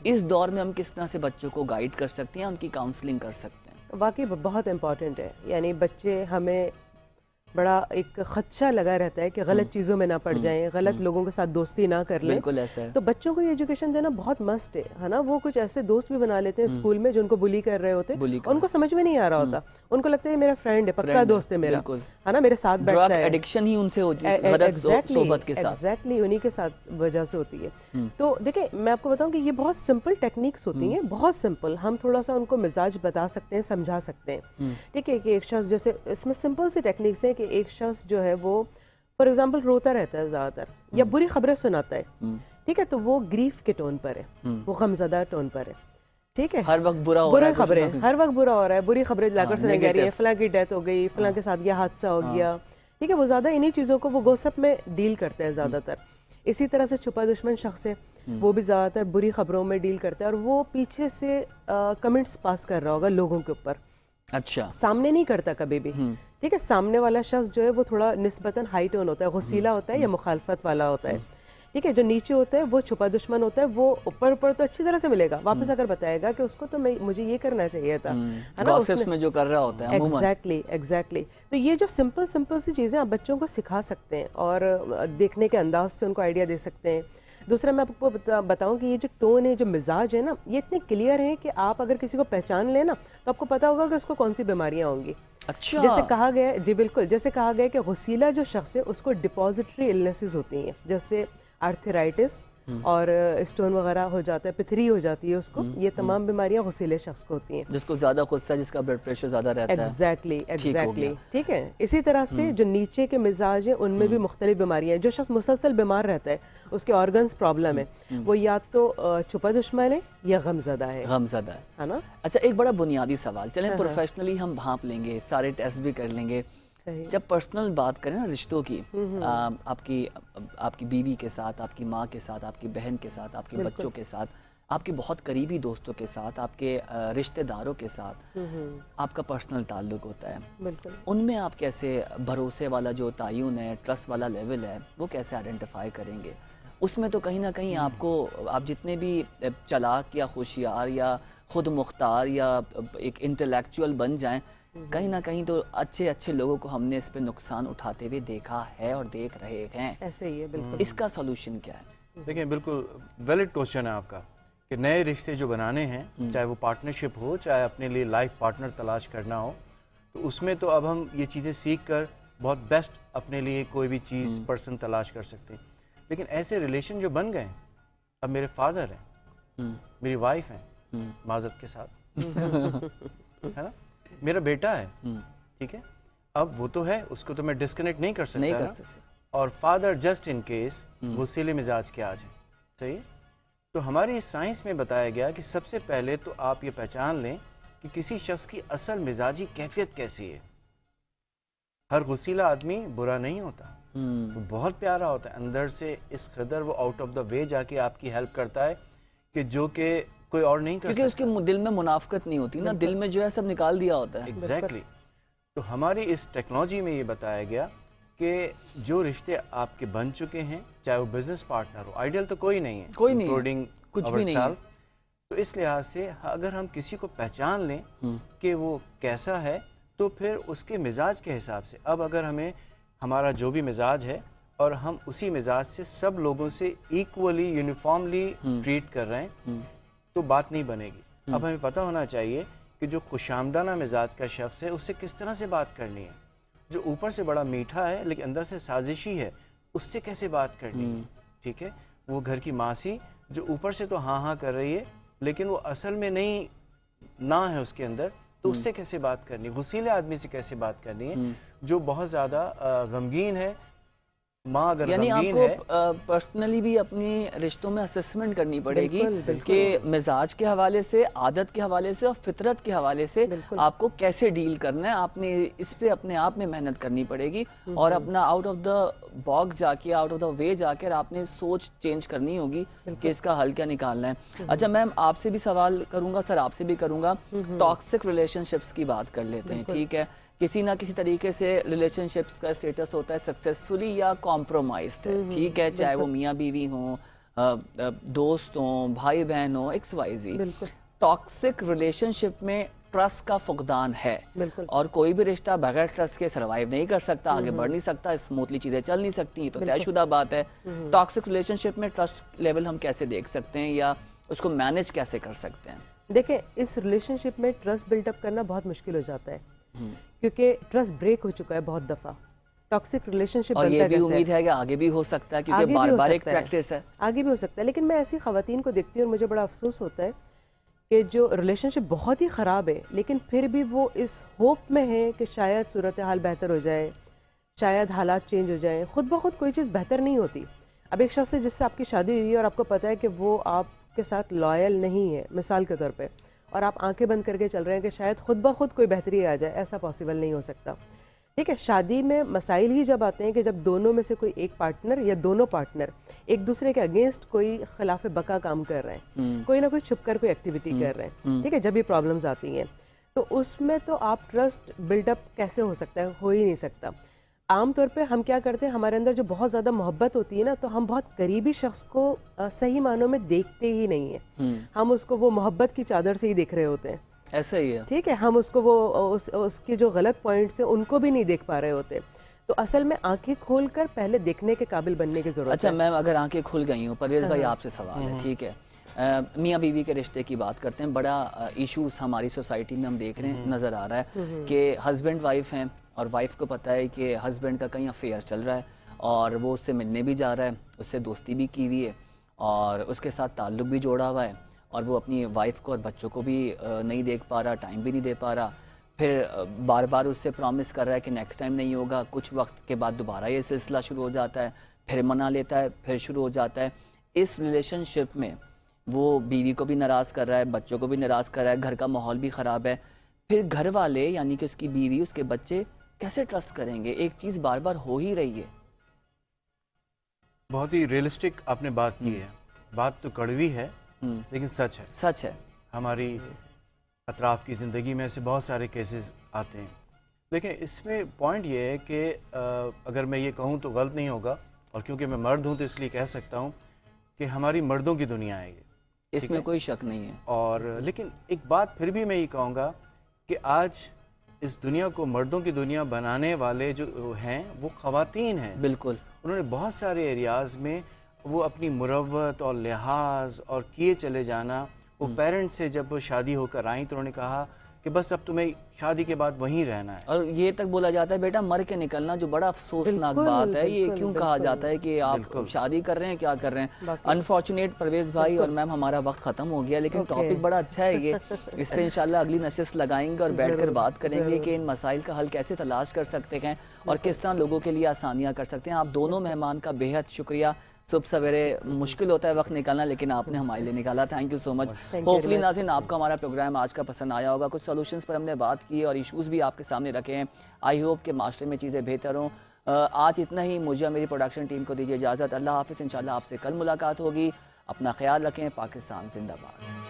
इस दौर में हम किस तरह से बच्चों को गाइड कर सकते हैं, उनकी काउंसलिंग कर सकते हैं? वाकई बहुत इम्पॉर्टेंट है। यानी बच्चे, हमें बड़ा एक खदशा लगा रहता है कि गलत चीज़ों में ना पड़ जाएं, गलत लोगों के साथ दोस्ती ना कर लें। बिल्कुल ऐसा है। तो बच्चों को ये एजुकेशन देना बहुत मस्ट है ना। वो कुछ ऐसे दोस्त भी बना लेते हैं स्कूल में जो उनको बुली कर रहे होते हैं, उनको समझ में नहीं आ रहा होता, उनको लगता है मेरा फ्रेंड है, पक्का दोस्त है मेरा, है ना, मेरे साथ बैठता है। एडिक्शन ही उनसे होती है, गलत सोबत के साथ। एग्जैक्टली, उन्हीं के साथ वजह से होती है। तो देखिए, मैं आपको बताऊं कि ये बहुत सिंपल टेक्निक्स होती हैं, बहुत सिंपल। हम थोड़ा सा उनको मिजाज बता सकते हैं, समझा सकते हैं, ठीक है। कि एक शख्स, जैसे इसमें सिंपल सी टेक्निक्स है कि एक शख्स जो है वो फॉर एग्जांपल रोता रहता है ज़्यादातर, या बुरी खबरें सुनाता है, ठीक है, तो वो ग्रीफ के टोन पर है, वो गमज़दा टोन पर है, ठीक है। हर वक्त बुरा हो रहा है, खबरें, हर वक्त बुरा हो रहा है, बुरी खबरें लाकर सुनाई जा रही है, फलां की डेथ हो गई, फलां के साथ ये हादसा हो गया, ठीक है। वो ज़्यादा इन्हीं चीज़ों को वो गॉसिप में डील करते हैं ज़्यादातर। इसी तरह से छुपा दुश्मन शख्स है, वो भी ज़्यादातर बुरी खबरों में डील करता है, और वो पीछे से कमेंट्स पास कर रहा होगा लोगों के ऊपर, अच्छा, सामने नहीं करता कभी भी, ठीक है। सामने वाला शख्स जो है वो थोड़ा निस्बतन हाई टोन होता है, गुस्सीला होता है या मुखालफत वाला होता है, ठीक है। जो नीचे होता है वो छुपा दुश्मन होता है, वो ऊपर तो अच्छी तरह से मिलेगा, वापस आकर बताएगा कि उसको तो मुझे ये करना चाहिए था, है ना, गॉसिप्स में जो कर रहा होता है अमूमन। एग्जैक्टली। तो ये जो सिंपल सिंपल सी चीज़ें आप बच्चों को सिखा सकते हैं, और देखने के अंदाज से उनको आइडिया दे सकते हैं। दूसरा, मैं आपको बताऊं कि ये जो टोन है, जो मिजाज है ना, ये इतने क्लियर है कि आप अगर किसी को पहचान लें ना, तो आपको पता होगा कि उसको कौन सी बीमारियां होंगी। अच्छा, जैसे कहा गया है, जी बिल्कुल, जैसे कहा गया है कि गुस्सीला जो शख्स है उसको डिपॉजिटरी इलनेसेस होती हैं, जैसे आर्थराइटिस और स्टोन वगैरह हो जाता है, पथरी हो जाती है उसको, ये तमाम बीमारियां गुस्सीले शख्स को होती हैं। जिसको ज्यादा गुस्सा, जिसका ब्लड प्रेशर ज्यादा रहता है। एग्जैक्टली, ठीक है। इसी तरह से जो नीचे के मिजाज है उनमें भी मुख्तलिफ बीमारियां हैं। जो शख्स मुसलसल बीमार रहता है, उसके ऑर्गन्स प्रॉब्लम है, वो या तो छुपा दुश्मन है या गमज़दा है ना। अच्छा, एक बड़ा बुनियादी सवाल, चलें प्रोफेशनली हम भांप लेंगे, सारे टेस्ट भी कर लेंगे, जब पर्सनल बात करें ना रिश्तों की, आपकी बीवी के साथ, आपकी माँ के साथ, आपकी बहन के साथ, आपके बच्चों के साथ, आपके बहुत करीबी दोस्तों के साथ, आपके रिश्तेदारों के साथ आपका पर्सनल ताल्लुक होता है, उनमें आप कैसे भरोसे वाला जो तायुन है, ट्रस्ट वाला लेवल है, वो कैसे आइडेंटिफाई करेंगे? उसमें तो कहीं ना कहीं आपको, आप जितने भी चालाक या होशियार या खुद मुख्तार या एक इंटेलेक्चुअल बन जाएं, कहीं ना कहीं तो अच्छे अच्छे लोगों को हमने इस पे नुकसान उठाते हुए देखा है और देख रहे हैं। ऐसे ही है, बिल्कुल। इसका सोल्यूशन क्या है? देखिए, बिल्कुल वैलिड क्वेश्चन है आपका कि नए रिश्ते जो बनाने हैं, चाहे वो पार्टनरशिप हो, चाहे अपने लिए लाइफ पार्टनर तलाश करना हो, तो उसमें तो अब हम ये चीज़ें सीख कर बहुत बेस्ट अपने लिए कोई भी चीज़ पर्सन तलाश कर सकते हैं। लेकिन ऐसे रिलेशन जो बन गए, अब मेरे फादर हैं, मेरी वाइफ है, माजरत के साथ, है ना, मेरा बेटा है, ठीक है, अब वो तो है, उसको तो मैं डिस्कनेक्ट नहीं कर सकता, और फादर जस्ट इन केस गुस्सीले मिजाज के आज है, सही है। तो हमारी साइंस में बताया गया कि सबसे पहले तो आप ये पहचान लें कि किसी शख्स की असल मिजाजी कैफियत कैसी है। हर गुस्सीला आदमी बुरा नहीं होता, वो बहुत प्यारा होता है अंदर से, इस कदर वो आउट ऑफ द वे जाके आपकी हेल्प करता है कि जो कि कोई और नहीं कर सकता, क्योंकि उसके दिल में मुनाफकत नहीं होती ना, दिल में जो है सब निकाल दिया होता है। एग्जैक्टली। तो हमारी इस टेक्नोलॉजी में ये बताया गया कि जो रिश्ते आपके बन चुके हैं, चाहे वो बिजनेस पार्टनर हो, आइडियल तो कोई नहीं है, कोई नहीं, इंक्लूडिंग कुछ भी नहीं है। तो इस लिहाज से अगर हम किसी को पहचान लें कि वो कैसा है, तो फिर उसके मिजाज के हिसाब से, अब अगर हमें हमारा जो भी मिजाज है और हम उसी मिजाज से सब लोगों से इक्वली यूनिफॉर्मली ट्रीट कर रहे हैं, तो बात नहीं बनेगी। अब हमें पता होना चाहिए कि जो खुशामदाना मिजाज का शख्स है, उससे किस तरह से बात करनी है। जो ऊपर से बड़ा मीठा है लेकिन अंदर से साजिशी है, उससे कैसे बात करनी है, ठीक है। वो घर की मासी जो ऊपर से तो हाँ हाँ कर रही है, लेकिन वो असल में नहीं, ना है उसके अंदर, तो उससे कैसे बात करनी है। गुस्सीले आदमी से कैसे बात करनी है, जो बहुत ज़्यादा गमगीन है, माँ अगर यानी गमगीन आपको है, पर्सनली भी अपनी रिश्तों में असेसमेंट करनी पड़ेगी बिल्कुल, बिल्कुल। कि मिजाज के हवाले से, आदत के हवाले से और फितरत के हवाले से बिल्कुल। आपको कैसे डील करना है। आपने इस पे अपने आप में मेहनत करनी पड़ेगी और अपना आउट ऑफ द बॉक्स जाके, आउट ऑफ द वे जाकर आपने सोच चेंज करनी होगी कि इसका हल क्या निकालना है। अच्छा मैम, आपसे भी सवाल करूंगा, सर आपसे भी करूंगा, टॉक्सिक रिलेशनशिप्स की बात कर लेते हैं, ठीक है। किसी ना किसी तरीके से रिलेशनशिप्स का स्टेटस होता है सक्सेसफुली या कॉम्प्रोमाइज्ड है, ठीक है, चाहे वो मियाँ बीवी हों, दोस्त हों, भाई बहन हो, XYZ। बिल्कुल। टॉक्सिक रिलेशनशिप में ट्रस्ट का फुकदान है बिल्कुल। और कोई भी रिश्ता बगैर ट्रस्ट के सरवाइव नहीं कर सकता, आगे बढ़ नहीं सकता, स्मूथली चीज़ें चल नहीं सकती, ये तो तयशुदा बात है। टॉक्सिक रिलेशनशिप में ट्रस्ट लेवल हम कैसे देख सकते हैं या उसको मैनेज कैसे कर सकते हैं? देखें, इस रिलेशनशिप में ट्रस्ट बिल्डअप करना बहुत मुश्किल हो जाता है क्योंकि ट्रस्ट ब्रेक हो चुका है बहुत दफ़ा। टॉक्सिक रिलेशनशिप और ये भी उम्मीद है कि आगे भी हो सकता है क्योंकि बार बार एक प्रैक्टिस है। आगे भी हो सकता है, लेकिन मैं ऐसी ख़वातीन को देखती हूँ और मुझे बड़ा अफसोस होता है कि जो रिलेशनशिप बहुत ही ख़राब है लेकिन फिर भी वो इस होप में है कि शायद सूरत हाल बेहतर हो जाए, शायद हालात चेंज हो जाए। खुद ब खुद कोई चीज़ बेहतर नहीं होती। अब एक शख्स से जिससे आपकी शादी हुई है और आपको पता है कि वो आपके साथ लॉयल नहीं है, मिसाल के तौर पे, और आप आंखें बंद करके चल रहे हैं कि शायद खुद ब खुद कोई बेहतरी आ जाए, ऐसा पॉसिबल नहीं हो सकता। ठीक है, शादी में मसाइल ही जब आते हैं कि जब दोनों में से कोई एक पार्टनर या दोनों पार्टनर एक दूसरे के अगेंस्ट कोई खिलाफ बका काम कर रहे हैं, कोई ना कोई छुप कर कोई एक्टिविटी कर रहे हैं, ठीक है, जब ये प्रॉब्लम्स आती हैं तो उसमें तो आप ट्रस्ट बिल्डअप कैसे हो सकता है? हो ही नहीं सकता। आमतौर पे हम क्या करते हैं, हमारे अंदर जो बहुत ज़्यादा मोहब्बत होती है ना, तो हम बहुत करीबी शख्स को सही मानों में देखते ही नहीं है। हम उसको वो मोहब्बत की चादर से ही देख रहे होते हैं। ऐसा ही है, ठीक है, हम उसको वो उसके जो गलत पॉइंट्स हैं उनको भी नहीं देख पा रहे होते। तो असल में आंखें खोलकर पहले देखने के काबिल बनने की जरूरत है। अच्छा मैम, अगर आंखें खुल गई हूँ, परवेज भाई आपसे सवाल है, ठीक है, मियाँ बीवी के रिश्ते की बात करते हैं। बड़ा इश्यूज हमारी सोसाइटी में हम देख रहे हैं, नज़र आ रहा है कि हस्बैंड वाइफ हैं और वाइफ को पता है कि हस्बैंड का कहीं अफेयर चल रहा है और वो उससे मिलने भी जा रहा है, उससे दोस्ती भी की हुई है और उसके साथ ताल्लुक़ भी जोड़ा हुआ है और वो अपनी वाइफ को और बच्चों को भी नहीं देख पा रहा, टाइम भी नहीं दे पा रहा। फिर बार बार उससे प्रॉमिस कर रहा है कि नेक्स्ट टाइम नहीं होगा, कुछ वक्त के बाद दोबारा ये सिलसिला शुरू हो जाता है, फिर मना लेता है, फिर शुरू हो जाता है। इस रिलेशनशिप में वो बीवी को भी नाराज़ कर रहा है, बच्चों को भी नाराज़ कर रहा है, घर का माहौल भी ख़राब है। फिर घर वाले यानी कि उसकी बीवी, उसके बच्चे कैसे ट्रस्ट करेंगे? एक चीज़ बार बार हो ही रही है। बहुत ही रियलिस्टिक आपने बात की है। बात तो कड़वी है लेकिन सच है। सच है। हमारी अतराफ़ की ज़िंदगी में ऐसे बहुत सारे केसेस आते हैं। देखिए, इसमें पॉइंट ये है कि अगर मैं ये कहूँ तो गलत नहीं होगा, और क्योंकि मैं मर्द हूँ तो इसलिए कह सकता हूँ कि हमारी मर्दों की दुनिया है ये, इसमें कोई शक नहीं है। और लेकिन एक बात फिर भी मैं ये कहूँगा कि आज इस दुनिया को मर्दों की दुनिया बनाने वाले जो हैं वो ख़वातीन हैं। बिल्कुल। उन्होंने बहुत सारे एरियाज़ में वो अपनी मुरव्वत और लिहाज और किए चले जाना। वो पेरेंट्स से जब वो शादी होकर आई तो उन्होंने कहा कि बस अब तुम्हें शादी के बाद वहीं रहना है, और ये तक बोला जाता है बेटा मर के निकलना, जो बड़ा अफसोसनाक बात है। ये क्यों कहा जाता है कि आप शादी कर रहे हैं, क्या कर रहे हैं? अनफॉर्चुनेट परवेज भाई और मैम, हमारा वक्त ख़त्म हो गया, लेकिन टॉपिक बड़ा अच्छा है ये। इस पर इंशाल्लाह अगली नशिस्त लगाएंगे और बैठकर बात करेंगे कि इन मसाइल का हल कैसे तलाश कर सकते हैं और किस तरह लोगों के लिए आसानियाँ कर सकते हैं। आप दोनों मेहमान का बेहद शुक्रिया। सुबह सवेरे मुश्किल होता है वक्त निकालना, लेकिन आपने हमारे लिए निकाला। Thank you so much. Hopefully नाज़रीन आपको हमारा प्रोग्राम आज का पसंद आया होगा। कुछ सॉल्यूशंस पर हमने बात की और इश्यूज़ भी आपके सामने रखे हैं। आई होप कि माशरे में चीज़ें बेहतर हों। आज इतना ही। मुझे मेरी प्रोडक्शन टीम को दीजिए इजाज़त। अल्लाह हाफ़िज़। इंशाल्लाह आपसे कल मुलाकात होगी। अपना ख्याल रखें। पाकिस्तान जिंदाबाद।